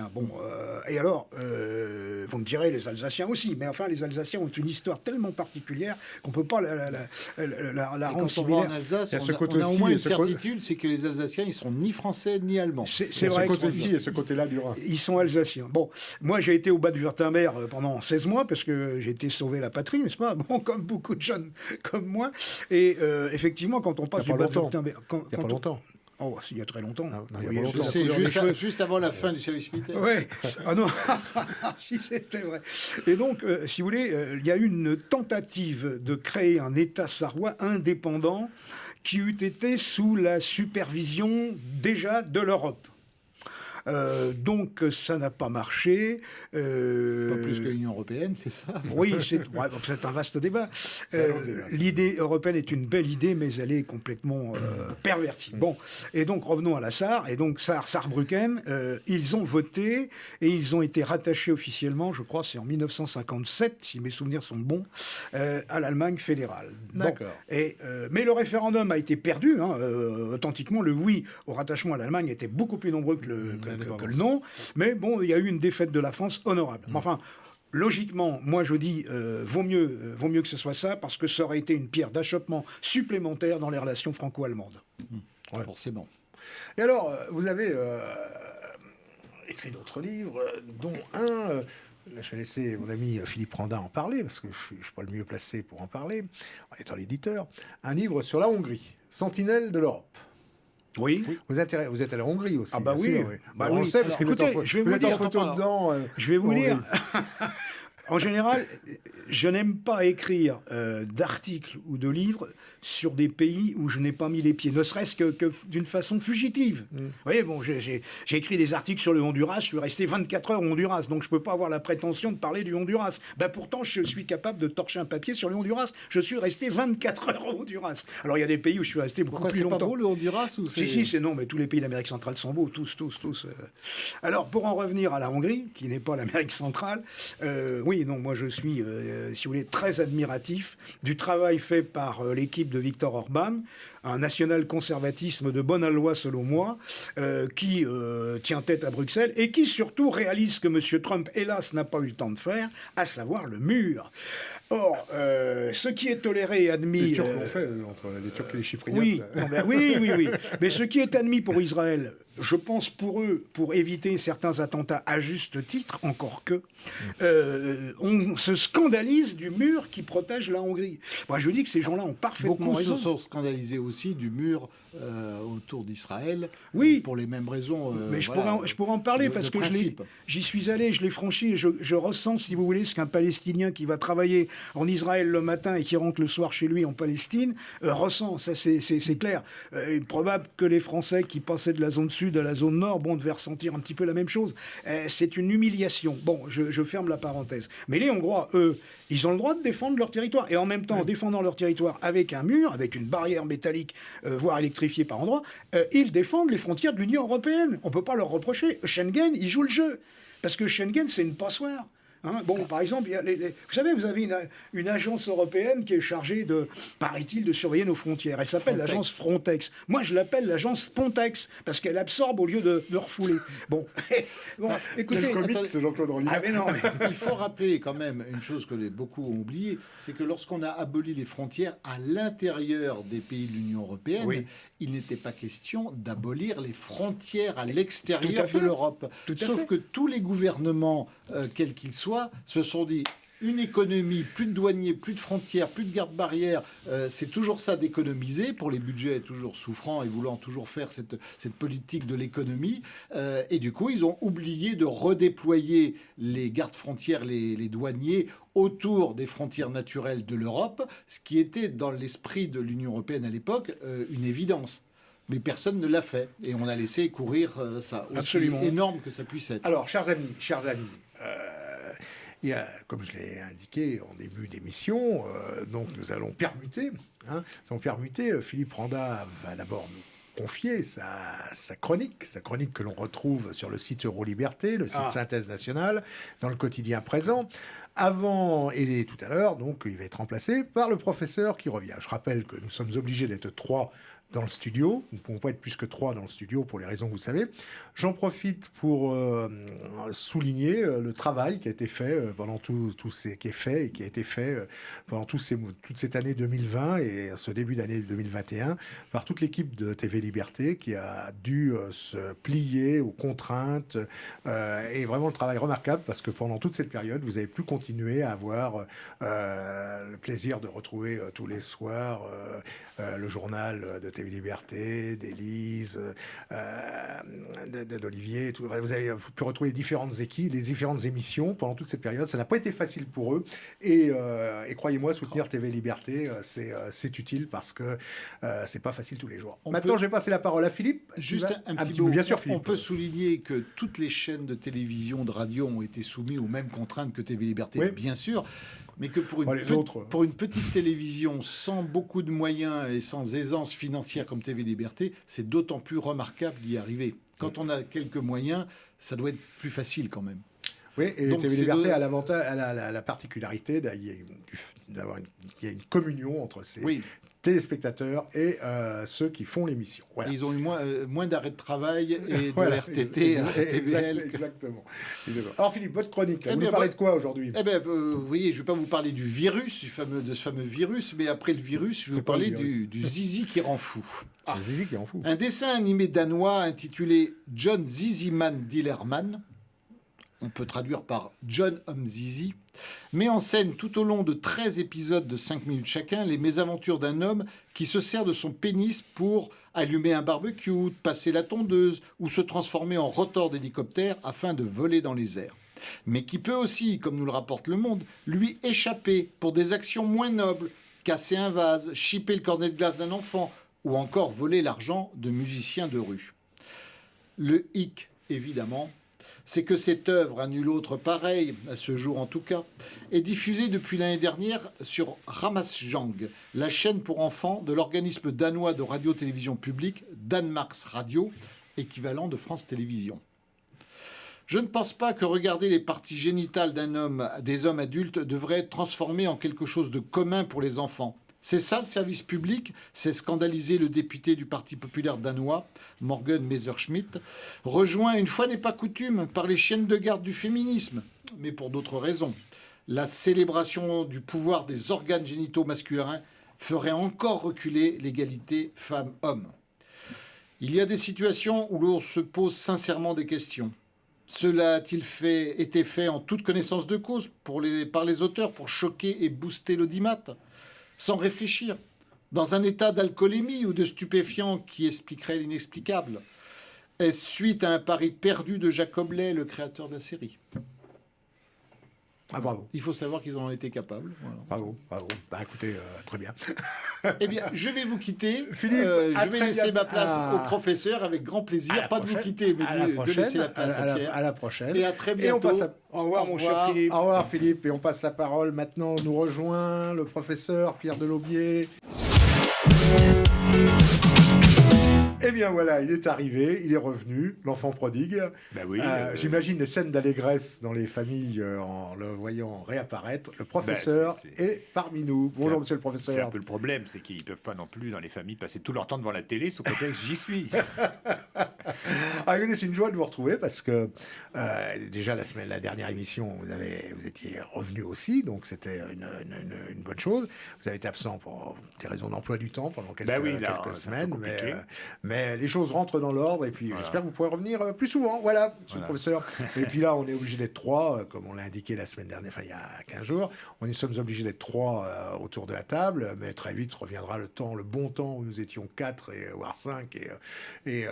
S2: Et alors, vous me direz, les Alsaciens aussi. Mais enfin, les Alsaciens ont une histoire tellement particulière qu'on ne peut pas la rendre similaire.
S3: En Alsace, on a au moins une certitude, c'est que les Alsaciens, ils ne sont ni français ni allemands.
S1: C'est vrai. Ce côté-ci et ce côté-là du Rhin.
S2: Ils sont alsaciens. Moi, j'ai été au Bade-Wurtemberg pendant 16 mois parce que j'ai été sauver la patrie, n'est-ce pas ? Comme beaucoup de jeunes comme moi. Et effectivement, quand on passe du Bade-Wurtemberg...
S1: Il n'y a pas longtemps.
S2: Oh, il y a très longtemps.
S3: C'est juste avant la fin du service militaire.
S2: Oui. Ah non, si c'était vrai. Et donc, si vous voulez, il y a eu une tentative de créer un État sarrois indépendant qui eût été sous la supervision déjà de l'Europe. Donc ça n'a pas marché.
S3: Pas plus que l'Union européenne, c'est ça?
S2: Oui, c'est un vaste débat. L'idée européenne est une belle idée, mais elle est complètement pervertie. Et donc revenons à la Sarre. Et donc Saarbrücken, ils ont voté et ils ont été rattachés officiellement, je crois, c'est en 1957, si mes souvenirs sont bons, à l'Allemagne fédérale.
S1: D'accord.
S2: Mais le référendum a été perdu. Authentiquement, le oui au rattachement à l'Allemagne était beaucoup plus nombreux que le non. Mais il y a eu une défaite de la France honorable. Enfin, logiquement, moi je dis, vaut mieux que ce soit ça, parce que ça aurait été une pierre d'achoppement supplémentaire dans les relations franco-allemandes.
S3: Ouais. Forcément.
S1: Et alors, vous avez écrit d'autres livres, dont un... Là, je vais laisser mon ami Philippe Randa en parler, parce que je ne suis pas le mieux placé pour en parler, étant l'éditeur. Un livre sur la Hongrie, Sentinelle de l'Europe.
S2: Oui.
S1: Vous êtes allé en Hongrie aussi.
S2: Ah bah oui.
S1: On le sait, parce que vous êtes en photo dedans.
S2: Je vais vous lire. En général, je n'aime pas écrire d'articles ou de livres sur des pays où je n'ai pas mis les pieds, ne serait-ce que d'une façon fugitive. Vous voyez, bon, j'ai écrit des articles sur le Honduras, je suis resté 24 heures au Honduras, donc je ne peux pas avoir la prétention de parler du Honduras. Ben, pourtant, je suis capable de torcher un papier sur le Honduras. Je suis resté 24 heures au Honduras. Alors, il y a des pays où je suis resté beaucoup plus longtemps.
S3: C'est pas beau le Honduras ou
S2: Si, c'est non, mais tous les pays d'Amérique centrale sont beaux, tous. Alors, pour en revenir à la Hongrie, qui n'est pas l'Amérique centrale, oui, non, moi je suis, si vous voulez, très admiratif du travail fait par l'équipe de Viktor Orban, un national-conservatisme de bonne aloi selon moi, qui tient tête à Bruxelles et qui surtout réalise ce que M. Trump, hélas, n'a pas eu le temps de faire, à savoir le mur. Or, ce qui est toléré et admis...
S1: Les Turcs l'ont fait, entre les Turcs et les Chypriotes.
S2: Oui, oui. Mais ce qui est admis pour Israël, je pense pour eux, pour éviter certains attentats à juste titre, encore que, on se scandalise du mur qui protège la Hongrie. Moi, je dis que ces gens-là ont parfaitement raison.
S3: Beaucoup se sont scandalisés aussi du mur autour d'Israël,
S2: oui,
S3: pour les mêmes raisons.
S2: Mais je pourrais en parler parce que j'y suis allé, je l'ai franchi, et je ressens, si vous voulez, ce qu'un Palestinien qui va travailler en Israël le matin et qui rentre le soir chez lui en Palestine ressent. Ça, c'est clair. Il est probable que les Français qui passaient de la zone sud à la zone nord, devaient ressentir un petit peu la même chose. C'est une humiliation. Bon, je ferme la parenthèse. Mais les Hongrois, eux, ils ont le droit de défendre leur territoire. Et en même temps, en défendant leur territoire avec un mur, avec une barrière métallique, voire électrifiée par endroits, ils défendent les frontières de l'Union européenne. On ne peut pas leur reprocher. Schengen, ils jouent le jeu. Parce que Schengen, c'est une passoire. Bon, par exemple, vous savez, vous avez une agence européenne qui est chargée de, paraît-il, de surveiller nos frontières. Elle s'appelle l'agence Frontex. Moi, je l'appelle l'agence Spontex, parce qu'elle absorbe au lieu de refouler. Bon,
S1: écoutez... c'est Jean-Claude Rollinat.
S3: Mais non, mais il faut rappeler quand même une chose que beaucoup ont oubliée, c'est que lorsqu'on a aboli les frontières à l'intérieur des pays de l'Union européenne, oui, il n'était pas question d'abolir les frontières à l'extérieur de l'Europe. Sauf que tous les gouvernements, quels qu'ils soient, se sont dit une économie, plus de douaniers, plus de frontières, plus de gardes-barrières, c'est toujours ça d'économiser, pour les budgets toujours souffrants et voulant toujours faire cette politique de l'économie. Et du coup, ils ont oublié de redéployer les gardes-frontières, les douaniers, autour des frontières naturelles de l'Europe, ce qui était dans l'esprit de l'Union européenne à l'époque une évidence. Mais personne ne l'a fait. Et on a laissé courir ça. Absolument. Aussi énorme que ça puisse être.
S1: Alors, chers amis, il y a, comme je l'ai indiqué en début d'émission, donc nous allons permuter. Philippe Randa va d'abord nous confier sa chronique que l'on retrouve sur le site Euroliberté, le site Synthèse Nationale, dans le quotidien présent. Avant et tout à l'heure, donc il va être remplacé par le professeur qui revient. Je rappelle que nous sommes obligés d'être 3 dans le studio. Nous ne pouvons pas être plus que 3 dans le studio pour les raisons que vous savez. J'en profite pour souligner le travail qui a été fait pendant pendant toute cette année 2020 et ce début d'année 2021 par toute l'équipe de TV Liberté qui a dû se plier aux contraintes et vraiment le travail remarquable parce que pendant toute cette période, vous avez pu continuer à avoir le plaisir de retrouver tous les soirs le journal de TV Liberté, d'Élise, d'Olivier. Vous avez pu retrouver les différentes émissions pendant toute cette période. Ça n'a pas été facile pour eux. Et croyez-moi, soutenir TV Liberté, c'est utile parce que c'est pas facile tous les jours. Maintenant, je vais passer la parole à Philippe.
S3: Juste un petit mot. Bien sûr, Philippe. On peut souligner que toutes les chaînes de télévision, de radio ont été soumises aux mêmes contraintes que TV Liberté, oui, bien sûr. Mais que pour une petite télévision sans beaucoup de moyens et sans aisance financière comme TV Liberté, c'est d'autant plus remarquable d'y arriver. Quand on a quelques moyens, ça doit être plus facile quand même.
S1: Oui, et donc, TV Liberté a l'avantage, la particularité d'avoir une communion entre ces téléspectateurs et ceux qui font l'émission. Voilà.
S3: Ils ont eu moins d'arrêts de travail et de RTT à TVL.
S1: Exactement. Alors Philippe, votre chronique, vous nous parlez de quoi aujourd'hui ?
S3: Vous voyez, je ne vais pas vous parler du virus, de ce fameux virus, mais après le virus, je vais vous parler du zizi qui rend fou.
S1: Le zizi qui rend fou.
S3: Un dessin animé danois intitulé John Ziziman Dillerman, on peut traduire par John Homme Zizi, met en scène tout au long de 13 épisodes de 5 minutes chacun les mésaventures d'un homme qui se sert de son pénis pour allumer un barbecue, passer la tondeuse ou se transformer en rotor d'hélicoptère afin de voler dans les airs. mais qui peut aussi, comme nous le rapporte Le Monde, lui échapper pour des actions moins nobles, casser un vase, chipper le cornet de glace d'un enfant ou encore voler l'argent de musiciens de rue. Le hic, évidemment, c'est que cette œuvre, à nul autre pareille, à ce jour en tout cas, est diffusée depuis l'année dernière sur Ramasjang, la chaîne pour enfants de l'organisme danois de radio-télévision publique Danmarks Radio, équivalent de France Télévisions. Je ne pense pas que regarder les parties génitales des hommes adultes devrait être transformé en quelque chose de commun pour les enfants. C'est ça le service public, c'est scandalisé le député du Parti populaire danois, Morten Messerschmidt, rejoint une fois n'est pas coutume par les chiennes de garde du féminisme, mais pour d'autres raisons. La célébration du pouvoir des organes génitaux masculins ferait encore reculer l'égalité femmes-hommes. Il y a des situations où l'on se pose sincèrement des questions. Cela a-t-il été fait en toute connaissance de cause par les auteurs pour choquer et booster l'audimat, sans réfléchir, dans un état d'alcoolémie ou de stupéfiant qui expliquerait l'inexplicable? Est-ce suite à un pari perdu de Jacob Ley, le créateur de la série?
S1: Ah, bravo.
S3: Il faut savoir qu'ils en ont été capables. Voilà.
S1: Bravo, bravo. Bah écoutez, très bien.
S3: Eh bien, je vais vous quitter.
S1: Philippe,
S3: je vais laisser ma place au professeur avec grand plaisir. Pas de vous quitter, mais de laisser la place à Pierre.
S1: À la prochaine.
S3: Et à très bientôt.
S2: Au revoir, mon cher Philippe.
S1: Au revoir, Philippe. Et on passe la parole. Maintenant, nous rejoint le professeur Pierre Delaubier. Eh bien voilà, il est arrivé, il est revenu, l'enfant prodigue.
S4: Ben oui,
S1: j'imagine les scènes d'allégresse dans les familles en le voyant réapparaître. Le professeur est parmi nous. Bonjour, monsieur le professeur.
S4: C'est un peu le problème, c'est qu'ils ne peuvent pas non plus, dans les familles, passer tout leur temps devant la télé, sous prétexte j'y suis.
S1: Écoutez, c'est une joie de vous retrouver parce que déjà la dernière émission, vous étiez revenu aussi, donc c'était une bonne chose. Vous avez été absent pour des raisons d'emploi du temps pendant quelques semaines, mais les choses rentrent dans l'ordre et puis j'espère que vous pourrez revenir plus souvent. Voilà, monsieur le professeur. Et puis là, on est obligé d'être 3, comme on l'a indiqué la semaine dernière, enfin il y a 15 jours. On sommes obligés d'être 3 autour de la table, mais très vite reviendra le bon temps où nous étions 4 voire 5 et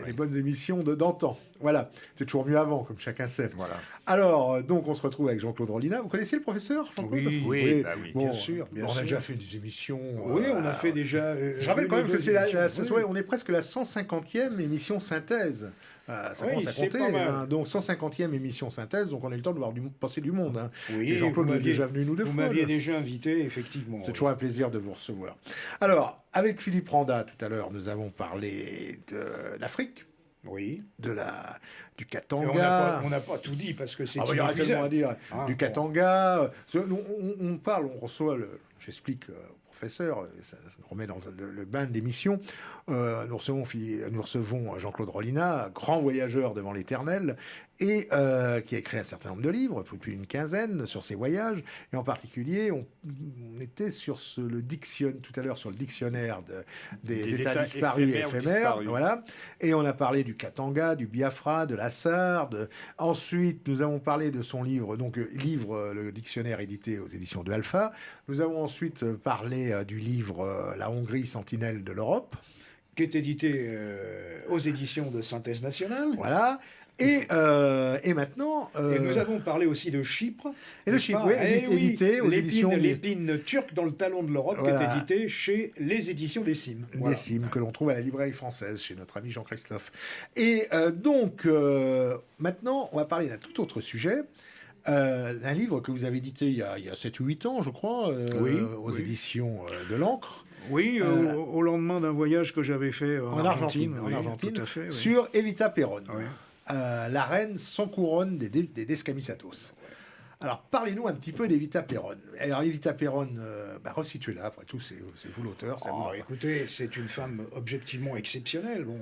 S1: les bonnes émissions d'antan. Voilà, c'est toujours mieux avant, comme chacun sait.
S4: Voilà.
S1: Alors, donc, on se retrouve avec Jean-Claude Rollinat. Vous connaissez le professeur, Jean-Claude?
S4: Oui,
S1: bon,
S2: bien sûr.
S1: On a déjà fait des émissions.
S2: Oui, on a fait déjà.
S1: Je rappelle quand même que on est presque la 150e émission synthèse. Ça commence à compter. Donc, 150e émission synthèse, donc on a eu le temps de voir passer du monde. Hein.
S2: Oui,
S1: et Jean-Claude est déjà venu nous deux fois.
S2: Vous m'aviez déjà invité, effectivement.
S1: C'est toujours un plaisir de vous recevoir. Alors, avec Philippe Randa, tout à l'heure, nous avons parlé de l'Afrique.
S2: Oui.
S1: Du Katanga.
S2: On n'a pas tout dit parce que c'est
S1: il y aurait tellement à dire. Du Katanga. On reçoit, j'explique au professeur, ça nous remet dans le bain de l'émission. Nous recevons Jean-Claude Rollinat, grand voyageur devant l'éternel, et qui a écrit un certain nombre de livres, plus d'une quinzaine, sur ses voyages. Et en particulier, on était sur tout à l'heure sur le dictionnaire des États disparus et éphémères. Voilà. Et on a parlé du Katanga, du Biafra, de l'Assar. Ensuite, nous avons parlé de son livre, le dictionnaire édité aux éditions de Alpha. Nous avons ensuite parlé du livre La Hongrie, sentinelle de l'Europe,
S2: qui est édité aux éditions de Synthèse Nationale.
S1: Voilà. Et maintenant...
S2: Et nous avons parlé aussi de Chypre.
S1: Et de Chypre, édité aux éditions...
S2: L'épine turque dans le talon de l'Europe, qui est édité chez les éditions des Cimes.
S1: Des Cimes, que l'on trouve à la librairie française, chez notre ami Jean-Christophe. Et donc, maintenant, on va parler d'un tout autre sujet. Un livre que vous avez édité il y a 7 ou 8 ans, je crois, aux éditions de l'Ancre.
S2: Oui, au lendemain d'un voyage que j'avais fait en Argentine.
S1: Tout à fait, sur Evita Peron. Oui. La reine sans couronne des Descamisatos. Alors, parlez-nous un petit peu d'Evita Peron. Alors, Evita Peron, resituez-la, après tout, c'est vous l'auteur.
S2: Écoutez, c'est une femme objectivement exceptionnelle. Bon,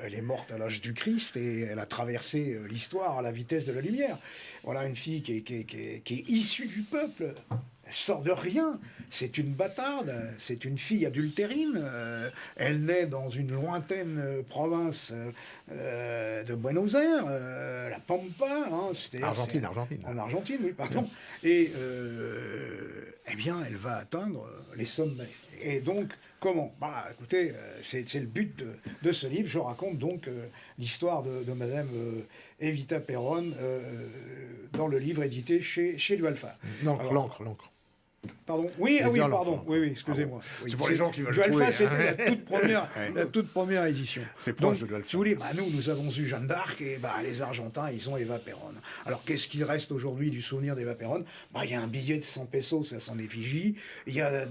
S2: elle est morte à l'âge du Christ et elle a traversé l'histoire à la vitesse de la lumière. Voilà une fille qui est issue du peuple. Elle sort de rien, c'est une bâtarde, c'est une fille adultérine. Elle naît dans une lointaine province de Buenos Aires, la Pampa.
S1: Argentine.
S2: En Argentine, oui, pardon. Et eh bien, elle va atteindre les sommets. Et donc, comment? Bah, écoutez, c'est le but de ce livre. Je raconte donc l'histoire de Madame Evita Perón dans le livre édité chez Dualfa.
S1: L'encre.
S2: Pardon. Oui, pardon. Oui, excusez-moi. Oui,
S1: c'est pour les gens qui veulent
S2: Dualfa,
S1: trouver.
S2: c'était la toute première édition.
S1: C'est proche de Dualfa.
S2: Si vous voulez, nous avons eu Jeanne d'Arc et les Argentins, ils ont Eva Perón. Alors, qu'est-ce qu'il reste aujourd'hui du souvenir d'Eva Perón? Il y a un billet de 100 pesos à son effigie. Il y a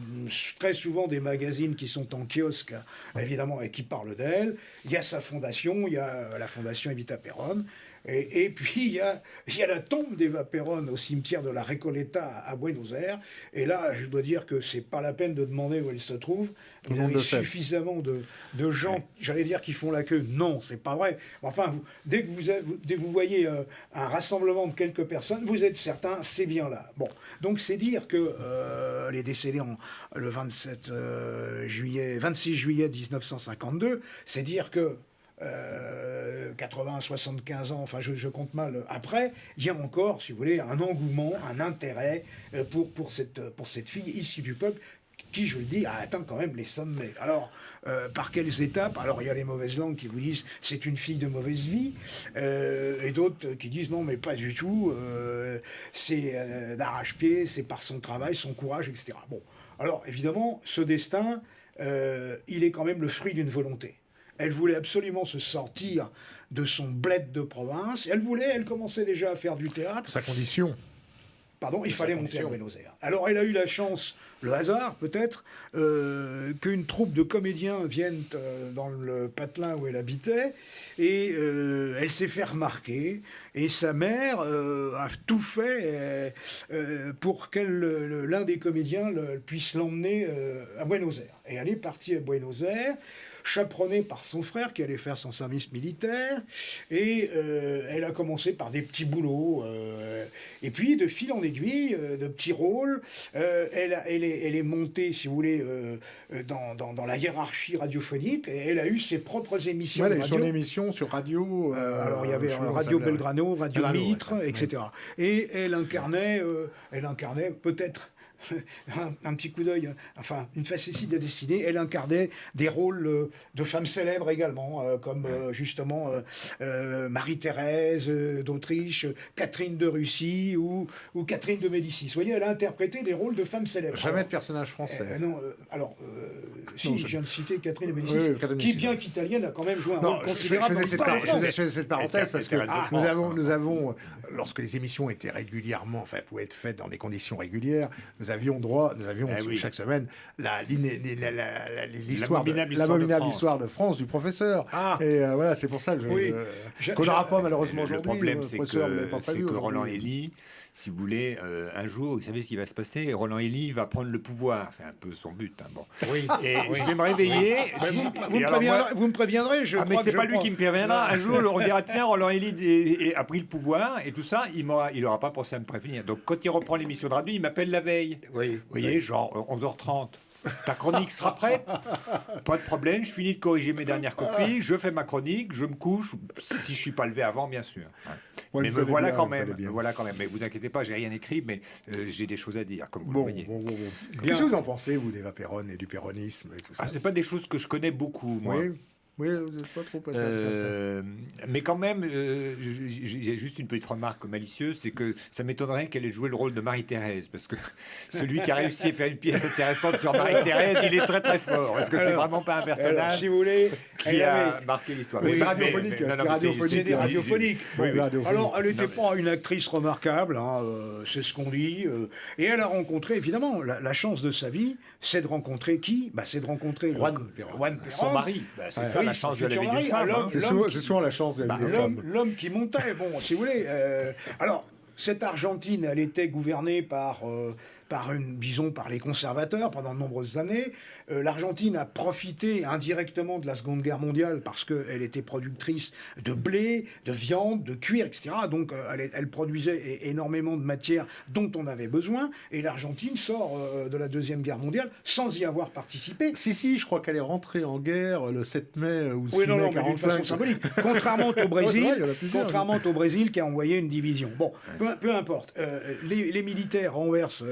S2: très souvent des magazines qui sont en kiosque, évidemment, et qui parlent d'elle. Il y a sa fondation, il y a la fondation Evita Perón. Et puis, il y a la tombe d'Eva Perón au cimetière de la Recoleta à Buenos Aires. Et là, je dois dire que c'est pas la peine de demander où elle se trouve. Il y a suffisamment de gens, j'allais dire, qui font la queue. Non, c'est pas vrai. Enfin, dès que vous voyez un rassemblement de quelques personnes, vous êtes certain, c'est bien là. Bon, donc c'est dire que elle est décédée le 26 juillet 1952. C'est dire que 80, 75 ans, enfin je compte mal après, il y a encore, si vous voulez, un engouement, un intérêt pour cette fille issue du peuple qui, je le dis, a atteint quand même les sommets. Alors, par quelles étapes? Alors, il y a les mauvaises langues qui vous disent c'est une fille de mauvaise vie, et d'autres qui disent non, mais pas du tout, c'est d'arrache-pied, c'est par son travail, son courage, etc. Bon, alors évidemment, ce destin, il est quand même le fruit d'une volonté. Elle voulait absolument se sortir de son bled de province. Elle commençait déjà à faire du théâtre.
S1: Sa condition.
S2: Pardon, il fallait monter à Buenos Aires. Alors, elle a eu la chance, le hasard peut-être, qu'une troupe de comédiens vienne dans le patelin où elle habitait, et elle s'est fait remarquer. Et sa mère a tout fait pour que l'un des comédiens puisse l'emmener à Buenos Aires. Et elle est partie à Buenos Aires, chaperonnée par son frère qui allait faire son service militaire, et elle a commencé par des petits boulots, et puis de fil en aiguille, de petits rôles, elle est montée, si vous voulez, dans la hiérarchie radiophonique, et elle a eu ses propres émissions.
S1: Elle a eu son émission sur radio.
S2: Alors il y avait Radio Belgrano, Radio Mitre, etc. Et elle incarnait peut-être un petit coup d'œil, enfin une facétie de dessinée. Elle incarnait des rôles de femmes célèbres également, comme justement Marie-Thérèse d'Autriche, Catherine de Russie ou Catherine de Médicis. Vous voyez, elle a interprété des rôles de femmes célèbres.
S1: Jamais de personnage français.
S2: Si, je viens de citer Catherine de Médicis, qui, bien qu'italienne, a quand même joué un rôle considérable.
S1: Je fais cette parenthèse parce que nous avons, lorsque les émissions étaient régulièrement, pouvaient être faites dans des conditions régulières, nous avions chaque semaine l'abominable histoire de France du professeur. Et voilà, c'est pour ça qu'on n'aura pas malheureusement aujourd'hui.
S4: Le problème, c'est que Roland Hélie, si vous voulez, un jour, vous savez ce qui va se passer, Roland Hélie va prendre le pouvoir. C'est un peu son but. Bon.
S2: Oui.
S4: Et je vais me réveiller.
S2: Vous me préviendrez.
S4: Mais c'est pas lui qui me préviendra. Un jour, on dira tiens, Roland Hélie a pris le pouvoir et tout ça. Il n'aura pas pensé à me prévenir. Donc quand il reprend l'émission de radio, il m'appelle la veille.
S2: Oui.
S4: Vous voyez, genre 11h30. Ta chronique sera prête, pas de problème, je finis de corriger mes dernières copies, je fais ma chronique, je me couche, si je suis pas levé avant, bien sûr. Mais me voilà quand même. Mais vous inquiétez pas, j'ai rien écrit, mais j'ai des choses à dire, comme vous le voyez.
S1: Qu'est-ce que vous en pensez, vous, d'Eva Perón et du péronisme et tout ça?
S4: C'est pas des choses que je connais beaucoup, moi.
S1: Oui, vous n'êtes pas trop intéressé.
S4: Mais quand même, j'ai juste une petite remarque malicieuse, c'est que ça m'étonnerait qu'elle ait joué le rôle de Marie-Thérèse, parce que celui qui a réussi à faire une pièce intéressante sur Marie-Thérèse, il est très très fort, parce que c'est vraiment pas un personnage
S2: si vous voulez,
S4: qui a marqué l'histoire.
S1: C'est radiophonique.
S2: C'est radiophonique. Alors, elle n'était pas une actrice remarquable, c'est ce qu'on dit, et elle a rencontré, évidemment, la chance de sa vie, c'est de rencontrer qui? C'est de rencontrer Juan Perón.
S4: Son mari, c'est ça. La chance de la vie d'une femme.
S1: C'est souvent la chance de la vie d'une femme.
S2: L'homme qui montait, bon, si vous voulez. Alors, cette Argentine, elle était gouvernée par les conservateurs pendant de nombreuses années. L'Argentine a profité indirectement de la Seconde Guerre mondiale parce qu'elle était productrice de blé, de viande, de cuir, etc. Donc elle produisait énormément de matières dont on avait besoin. Et l'Argentine sort de la Deuxième Guerre mondiale sans y avoir participé.
S1: Si, je crois qu'elle est rentrée en guerre le 7 mai ou 6 mai 45.
S2: D'une façon symbolique. Contrairement au Brésil, qui a envoyé une division. Bon, peu importe. Les militaires renversent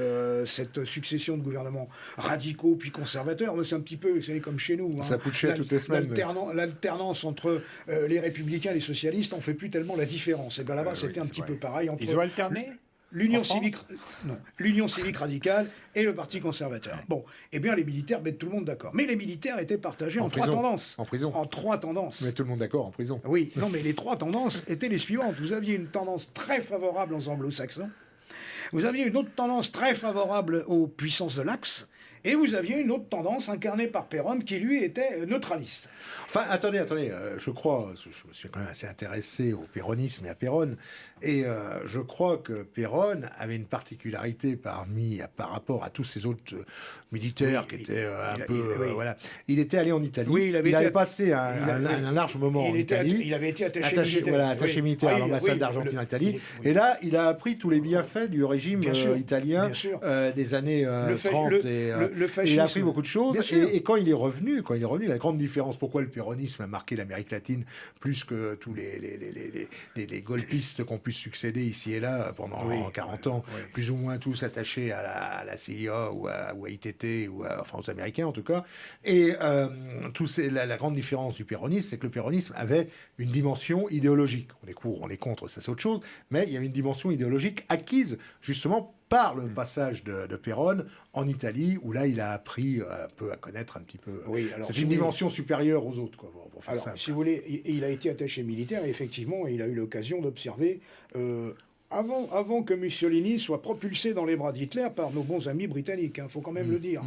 S2: cette succession de gouvernements radicaux puis conservateurs. C'est un petit peu, vous savez, comme chez nous.
S1: Ça poussait toutes les semaines.
S2: L'alternance entre les républicains et les socialistes, on ne fait plus tellement la différence. Et bien là-bas, c'était un petit peu pareil.
S4: Ils ont alterné
S2: l'Union civique radicale et le Parti conservateur. Bon, eh bien, les militaires mettent tout le monde d'accord. Mais les militaires étaient partagés en trois tendances.
S1: En prison.
S2: En trois tendances.
S1: Mais tout le monde d'accord en prison.
S2: Oui, non, mais les trois tendances étaient les suivantes. Vous aviez une tendance très favorable aux anglo-saxons. Vous aviez une autre tendance très favorable aux puissances de l'Axe. Et vous aviez une autre tendance incarnée par Péronne qui, lui, était neutraliste.
S1: Enfin, attendez, je crois, je me suis quand même assez intéressé au péronisme et à Péronne, et je crois que Péronne avait une particularité par rapport à tous ces autres militaires qui étaient voilà. Il était allé en Italie, il avait passé un large moment en Italie.
S2: Il avait été attaché
S1: militaire à l'ambassade d'Argentine en Italie, et là, il a appris tous les bienfaits du régime italien des années 30 il a appris beaucoup de choses. Et quand il est revenu, la grande différence, pourquoi le péronisme a marqué l'Amérique latine plus que tous les golpistes qui ont pu succéder ici et là pendant 40 ans, plus ou moins tous attachés à la CIA ou à ITT, enfin aux Américains en tout cas. Et la grande différence du péronisme, c'est que le péronisme avait une dimension idéologique. On est pour, on est contre, ça c'est autre chose, mais il y avait une dimension idéologique acquise justement par le passage de Péronne en Italie, où là, il a appris un peu à connaître un petit peu. C'est une dimension supérieure aux autres, quoi.
S2: Si vous voulez, il a été attaché militaire, et effectivement, il a eu l'occasion d'observer... Avant que Mussolini soit propulsé dans les bras d'Hitler par nos bons amis britanniques, faut quand même le dire.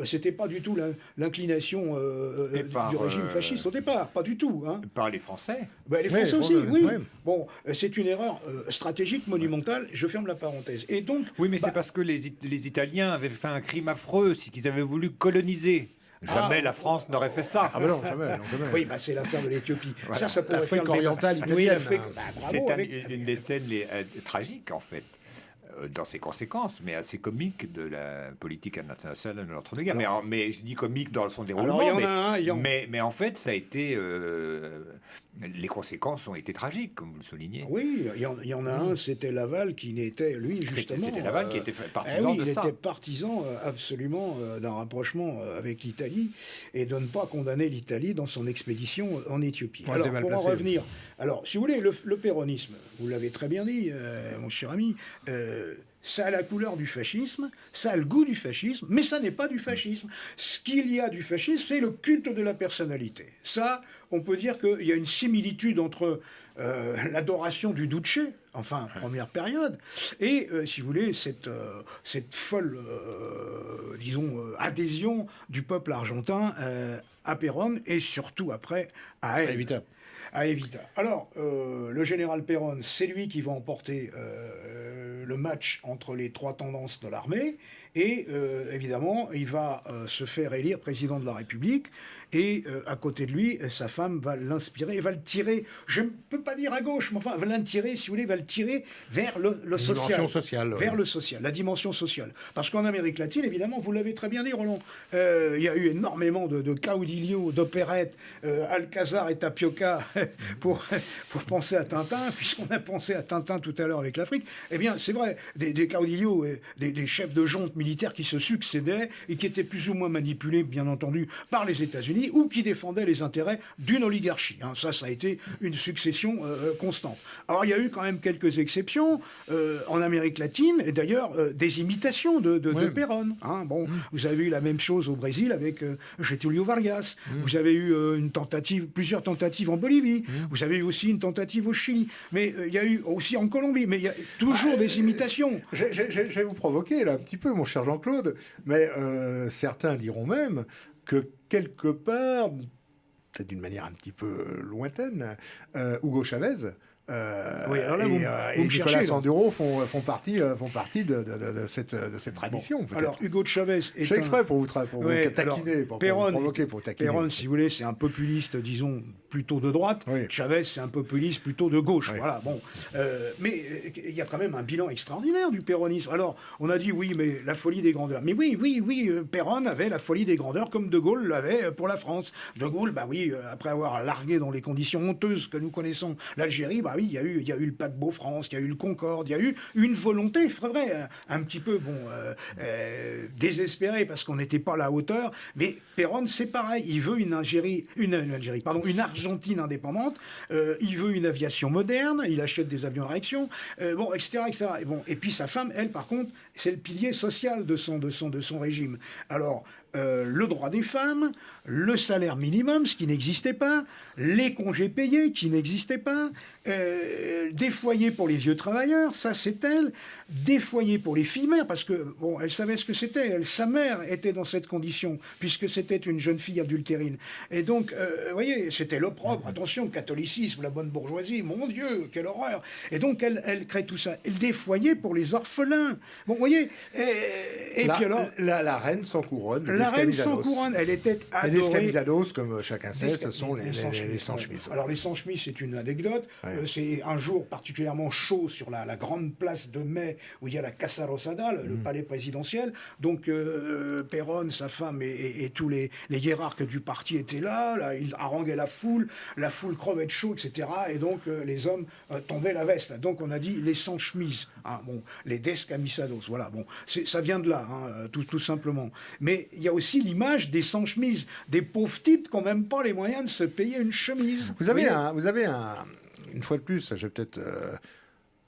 S2: C'était pas du tout l'inclination du régime fasciste au départ, pas du tout.
S4: Par les Français.
S2: Les Français aussi, oui. Bon, c'est une erreur stratégique monumentale, je ferme la parenthèse. Et donc,
S4: oui, mais c'est parce que les Italiens avaient fait un crime affreux, c'est qu'ils avaient voulu coloniser. Jamais la France n'aurait fait ça.
S1: Ah ben non, jamais.
S2: Oui, c'est l'affaire de l'Éthiopie.
S1: Voilà.
S2: Ça pourrait
S1: l'Afrique orientale italienne.
S4: C'est une des scènes tragiques, en fait, dans ses conséquences, mais assez comiques de la politique internationale de l'entre-deux-guerres. Mais je dis comique dans son déroulement. Mais en fait, ça a été... les conséquences ont été tragiques, comme vous le soulignez.
S2: Oui, il y en a un, c'était Laval, qui n'était, lui, justement...
S4: C'était Laval qui était partisan de ça.
S2: Il était partisan, absolument, d'un rapprochement avec l'Italie, et de ne pas condamner l'Italie dans son expédition en Éthiopie. Alors, pour en revenir... Alors, si vous voulez, le péronisme, vous l'avez très bien dit, mon cher ami... ça a la couleur du fascisme, ça a le goût du fascisme, mais ça n'est pas du fascisme. Ce qu'il y a du fascisme, c'est le culte de la personnalité. Ça, on peut dire qu'il y a une similitude entre l'adoration du Duce, enfin, première période, et, si vous voulez, cette folle, adhésion du peuple argentin à Péronne, et surtout après à Evita. Alors, le général Péronne, c'est lui qui va emporter le match entre les trois tendances de l'armée, et évidemment, il va se faire élire président de la République, et à côté de lui, sa femme va l'inspirer, va le tirer, je ne peux pas dire à gauche, mais enfin, va l'intirer, si vous voulez, va le tirer vers le social. Vers le social, la dimension sociale. Parce qu'en Amérique latine, évidemment, vous l'avez très bien dit, Roland, il y a eu énormément de caudillo, d'opérettes, Alcazar et Tapioca, pour penser à Tintin, puisqu'on a pensé à Tintin tout à l'heure avec l'Afrique. Eh bien, c'est vrai, des caudillos, des chefs de junte militaires qui se succédaient et qui étaient plus ou moins manipulés, bien entendu, par les États-Unis, ou qui défendaient les intérêts d'une oligarchie. Ça a été une succession constante. Alors, il y a eu quand même quelques exceptions en Amérique latine, et d'ailleurs des imitations de Péronne. Vous avez eu la même chose au Brésil avec Getúlio Vargas. Vous avez eu plusieurs tentatives en Bolivie. Vous avez eu aussi une tentative au Chili. Mais il y a eu aussi en Colombie. Mais il y a toujours des imitations.
S1: Je vais vous provoquer là un petit peu, mon cher Jean-Claude, mais certains diront même que quelque part, peut-être d'une manière un petit peu lointaine, Hugo Chavez et Nicolas Sanduro font partie de cette tradition.
S2: Alors Hugo Chavez est
S1: je fais exprès pour vous taquiner, pour vous provoquer, pour taquiner.
S2: Péronne, si vous voulez, c'est un populiste, disons, plutôt de droite.
S1: Oui.
S2: Chavez, c'est un populiste plutôt de gauche. Oui. Voilà, bon. Mais il y a quand même un bilan extraordinaire du péronisme. Alors, on a dit oui, mais la folie des grandeurs. Mais oui, Péron avait la folie des grandeurs comme De Gaulle l'avait pour la France. De Gaulle, bah oui, après avoir largué dans les conditions honteuses que nous connaissons l'Algérie, bah oui, il y a eu le paquebot France, il y a eu le Concorde, il y a eu une volonté, vrai, un petit peu, désespérée parce qu'on n'était pas à la hauteur. Mais Péron, c'est pareil. Il veut une Argentine indépendante. Il veut une aviation moderne. Il achète des avions à réaction, etc., etc. Et puis sa femme, elle, par contre, c'est le pilier social de son régime. Alors, le droit des femmes, le salaire minimum, ce qui n'existait pas, les congés payés qui n'existaient pas, des foyers pour les vieux travailleurs, ça c'est elle, des foyers pour les filles mères, parce que elle savait ce que c'était, sa mère était dans cette condition, puisque c'était une jeune fille adultérine. Et donc, vous voyez, c'était l'opprobre, attention, catholicisme, la bonne bourgeoisie, mon Dieu, quelle horreur. Et donc, elle crée tout ça. Des foyers pour les orphelins. Bon, vous voyez, puis alors...
S1: La reine sans couronne.
S2: La reine sans couronne, elle était adorée.
S1: Les Descamisados, comme chacun sait, ce sont les sans-chemises.
S2: Alors, les sans-chemises, c'est une anecdote. C'est un jour particulièrement chaud sur la grande place de Mai, où il y a la Casa Rosada, le palais présidentiel. Donc, Péron, sa femme et tous les hiérarques du parti étaient là. Ils haranguaient la foule crevait de chaud, etc. Et donc, les hommes tombaient la veste. Donc, on a dit les sans-chemises. Les Descamisados, voilà. Bon, ça vient de là, tout simplement. Mais il y a aussi l'image des sans-chemises, des pauvres types qui n'ont même pas les moyens de se payer une chemise.
S1: Vous avez une fois de plus, je vais peut-être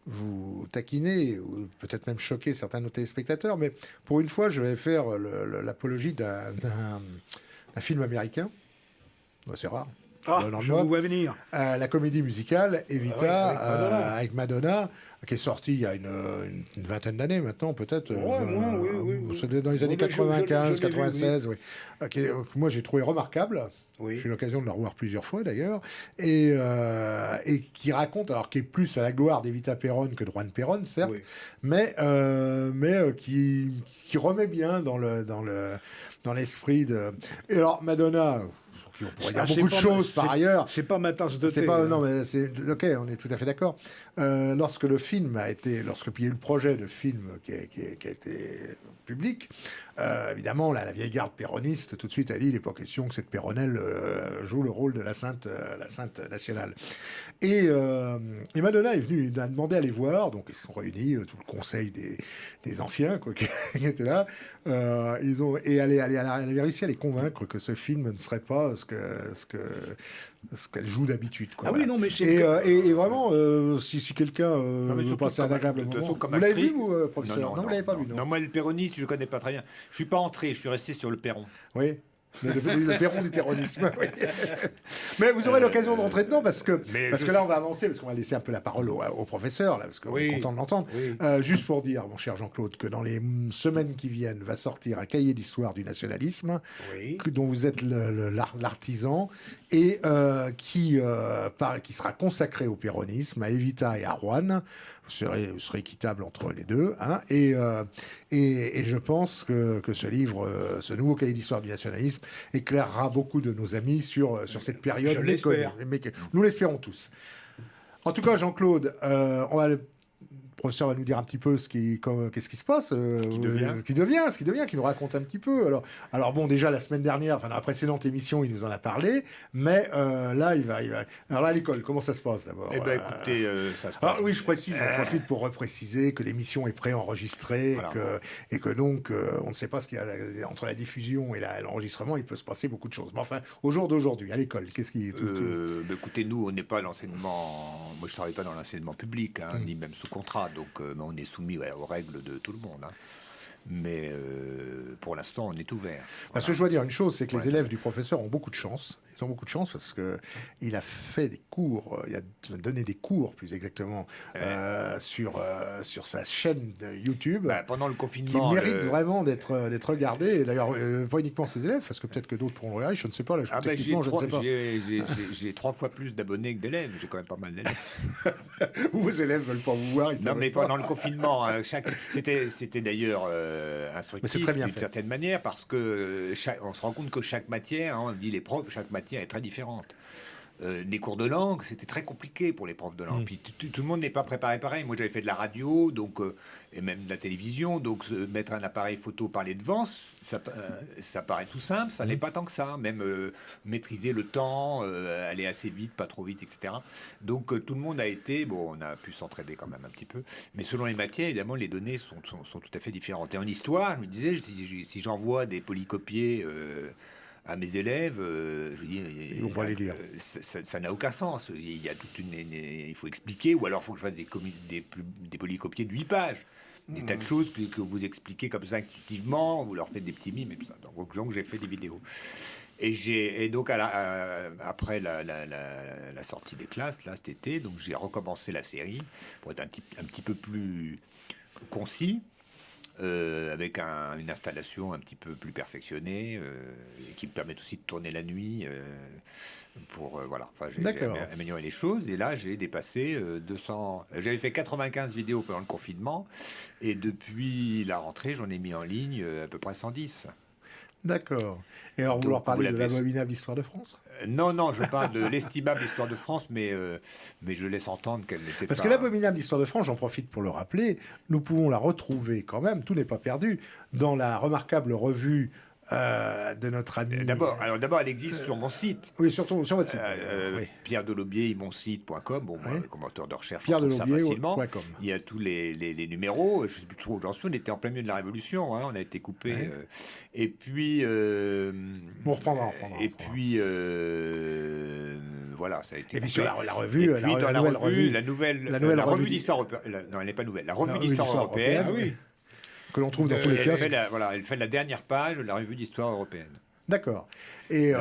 S1: vous taquiner, ou peut-être même choquer certains de nos téléspectateurs, mais pour une fois, je vais faire l'apologie d'un film américain. C'est rare.
S2: Je vous vois venir.
S1: La comédie musicale Evita, avec Madonna, qui est sortie il y a une vingtaine d'années maintenant, peut-être.
S2: Oui.
S1: Dans les années 95, 96. Oui. Moi, j'ai trouvé remarquable.
S2: Oui.
S1: J'ai eu l'occasion de la revoir plusieurs fois d'ailleurs, et qui raconte, alors qui est plus à la gloire d'Evita Peron que de Juan Perón, certes, mais qui remet bien dans l'esprit de. Et alors Madonna. On pourrait dire beaucoup de choses par ailleurs.
S2: C'est pas ma tasse de thé.
S1: Non, mais c'est ok, on est tout à fait d'accord. Lorsque il y a eu le projet de film qui a été public, évidemment, la vieille garde péroniste tout de suite a dit il n'est pas question que cette Péronnelle joue le rôle de la sainte nationale. Et Madonna est venue, il a demandé à les voir, donc ils se sont réunis, tout le conseil des anciens qui étaient là. Elle avait réussi à les convaincre que ce film ne serait pas ce qu'elle joue d'habitude.
S2: Oui, non, mais c'est...
S1: Et vraiment, si quelqu'un veut passer un agréable moment... Vous l'avez vu, vous, professeur? Non, vous l'avez pas vu, non?
S4: Non, moi, le péroniste, je ne connais pas très bien. Je suis pas entré, je suis resté sur le perron.
S1: Oui. Le perron du péronisme. Oui. Mais vous aurez l'occasion de rentrer dedans parce que là on va avancer, parce qu'on va laisser un peu la parole au professeur là, parce qu'on est content de l'entendre. Oui. Juste pour dire, mon cher Jean-Claude, que dans les semaines qui viennent va sortir un cahier d'histoire du nationalisme, dont vous êtes l'artisan, et qui sera consacré au péronisme, à Evita et à Juan. Vous serez équitable entre les deux, et je pense que ce livre, ce nouveau cahier d'histoire du nationalisme, éclairera beaucoup de nos amis sur cette période méconnue. Nous l'espérons tous. En tout cas, Jean-Claude, le professeur va nous dire un petit peu qu'est-ce qui se passe, ce qui devient, qui nous raconte un petit peu. Alors bon, déjà la semaine dernière, dans la précédente émission, il nous en a parlé, mais là, il va. Alors là, à l'école, comment ça se passe d'abord?
S4: Eh bien, écoutez, ça se passe.
S1: Oui, je précise, j'en profite pour repréciser que l'émission est préenregistrée, et que donc, on ne sait pas ce qu'il y a entre la diffusion et l'enregistrement, il peut se passer beaucoup de choses. Mais enfin, au jour d'aujourd'hui, à l'école, qu'est-ce qui...
S4: Écoutez, nous, on n'est pas l'enseignement... Moi, je ne travaille pas dans l'enseignement public, ni même sous contrat. Donc, on est soumis aux règles de tout le monde. Mais pour l'instant, on est ouvert.
S1: Parce que je dois dire une chose, c'est que les élèves du professeur ont beaucoup de chance. Ils ont beaucoup de chance parce qu'il a fait des cours, il a donné des cours, plus exactement, sur sa chaîne de YouTube.
S4: Pendant le confinement.
S1: Qui mérite vraiment d'être regardé. Et d'ailleurs, pas uniquement ses élèves, parce que peut-être que d'autres pourront le regarder, je ne sais pas. Là, techniquement, je ne sais pas.
S4: J'ai 3 fois plus d'abonnés que d'élèves. J'ai quand même pas mal d'élèves.
S1: Vos élèves ne veulent pas vous voir.
S4: Non, mais pendant le confinement, c'était d'ailleurs instructif d'une certaine manière, parce que on se rend compte que chaque matière, on dit les profs, chaque matière est très différente. des cours de langue, c'était très compliqué pour les profs de langue. Puis tout le monde n'est pas préparé pareil. Moi, j'avais fait de la radio, donc, et même de la télévision, donc mettre un appareil photo, parler devant, ça paraît tout simple, ça n'est pas tant que ça. Même maîtriser le temps, aller assez vite, pas trop vite, etc. Donc tout le monde a été, bon, on a pu s'entraider quand même un petit peu, mais selon les matières, évidemment, les données sont tout à fait différentes. Et en histoire, je me disais, si j'envoie des polycopiés à mes élèves, je dis,
S1: on va les lire.
S4: Ça n'a aucun sens. Il y a il faut expliquer, ou alors il faut que je fasse des polycopiés de 8 pages. Des tas de choses que vous expliquez comme ça intuitivement, vous leur faites des petits mimes et tout ça. Donc j'ai fait des vidéos. Et donc après la sortie des classes, là, cet été, donc j'ai recommencé la série pour être un petit peu plus concis. Avec une installation un petit peu plus perfectionnée et qui me permet aussi de tourner la nuit pour voilà. Enfin, j'ai amélioré les choses et là j'ai dépassé 200. J'avais fait 95 vidéos pendant le confinement et depuis la rentrée j'en ai mis en ligne à peu près 110.
S1: D'accord. Et alors, vouloir parler de l'abominable histoire de France ?
S4: Non, je parle de l'estimable histoire de France, mais je laisse entendre qu'elle n'était pas...
S1: Parce que l'abominable histoire de France, j'en profite pour le rappeler, nous pouvons la retrouver quand même, tout n'est pas perdu, dans la remarquable revue de notre ami...
S4: D'abord, elle existe sur mon site.
S1: Oui, surtout sur votre site.
S4: Oui. Pierre Delobier, monsite.com. Bon, moi, comme moteur de recherche,
S1: Pierre
S4: on trouve ça facilement.
S1: .com.
S4: Il y a tous les numéros. Je ne sais plus trop où j'en suis. On était en plein milieu de la Révolution. Hein, on a été coupé.
S1: Ouais.
S4: Et puis...
S1: on reprendra.
S4: Et puis... voilà, ça a été...
S1: Et puis sur la revue,
S4: la nouvelle revue d'histoire européenne. Non, elle n'est pas nouvelle. La revue d'histoire européenne.
S1: Oui. Que l'on trouve dans tous les cas.
S4: Elle fait la dernière page de la revue d'histoire européenne.
S1: D'accord. Et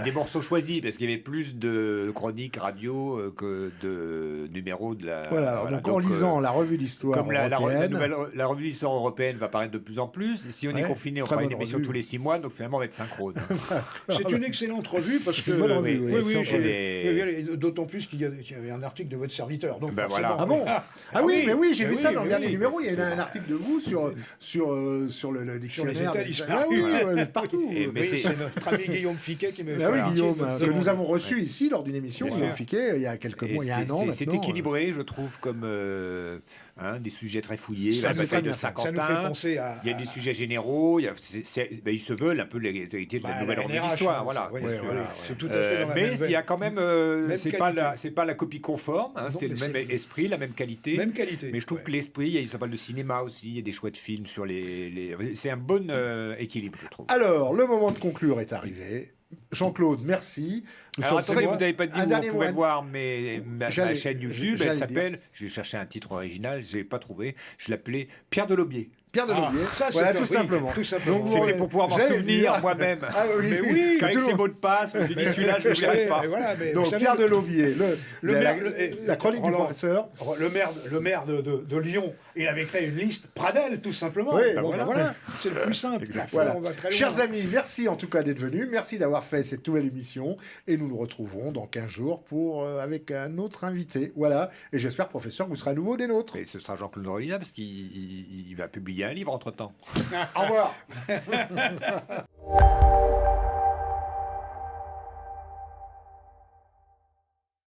S4: des morceaux choisis, parce qu'il y avait plus de chroniques radio que de numéros de la...
S1: Voilà, donc en lisant la revue d'histoire européenne...
S4: Comme la revue d'histoire européenne va paraître de plus en plus, et si on est confiné, on fera une émission tous les 6 mois, donc finalement on va être synchrone.
S2: C'est une excellente revue, parce que...
S1: Bonne revue,
S2: oui, d'autant plus qu'il y avait un article de votre serviteur. Donc
S4: voilà.
S1: Ah bon? Ah oui, mais oui, j'ai vu ça dans le dernier numéro, il y a un article de vous sur le dictionnaire.
S2: Sur les États disparus.
S1: Ah oui, partout.
S2: C'est notre ami Guillaume Fiquet qui me fait
S1: oui, Guillaume,
S2: artiste,
S1: que nous avons reçu ici lors d'une émission, Guillaume Fiquet, il y a quelques mois, il y a un an.
S4: C'est équilibré, je trouve, comme des sujets très fouillés. La bataille de Saint-Quentin, il y a des sujets généraux, ils se veulent un peu les héritiers de la nouvelle ordre d'histoire. Voilà.
S2: C'est tout à fait dans la
S4: mais il y a quand même, c'est pas la copie conforme, c'est le même esprit, la même qualité. Mais je trouve que l'esprit, ça parle de cinéma aussi, il y a des chouettes films sur c'est un bon équilibre, je trouve.
S1: Alors, le moment de conclure est arrivé. Jean-Claude, merci.
S4: Alors attendez, vous n'avez pas dit où on pouvait voir ma chaîne YouTube. Elle s'appelle, j'ai cherché un titre original, je l'ai pas trouvé. Je l'appelais Pierre Delobier.
S1: Pierre Delobier, voilà, tout simplement.
S4: Donc, c'était pour pouvoir m'en souvenir moi-même.
S1: Ah oui,
S4: mais oui, parce qu'avec ces mots de passe, je me suis dit celui-là, je ne l'oublierai pas.
S1: Donc Pierre Delobier, la chronique du professeur.
S2: Le maire de Lyon, il avait créé une liste Pradel, tout simplement.
S1: Oui,
S2: voilà, c'est le plus simple.
S1: Voilà. Chers amis, merci en tout cas d'être venus. Merci d'avoir fait cette nouvelle émission. Et nous nous retrouverons dans 15 jours avec un autre invité. Voilà. Et j'espère, professeur, que vous serez à nouveau des nôtres.
S4: Et ce sera Jean-Claude Rolina, parce qu'il va publier un livre entre-temps.
S1: Au revoir.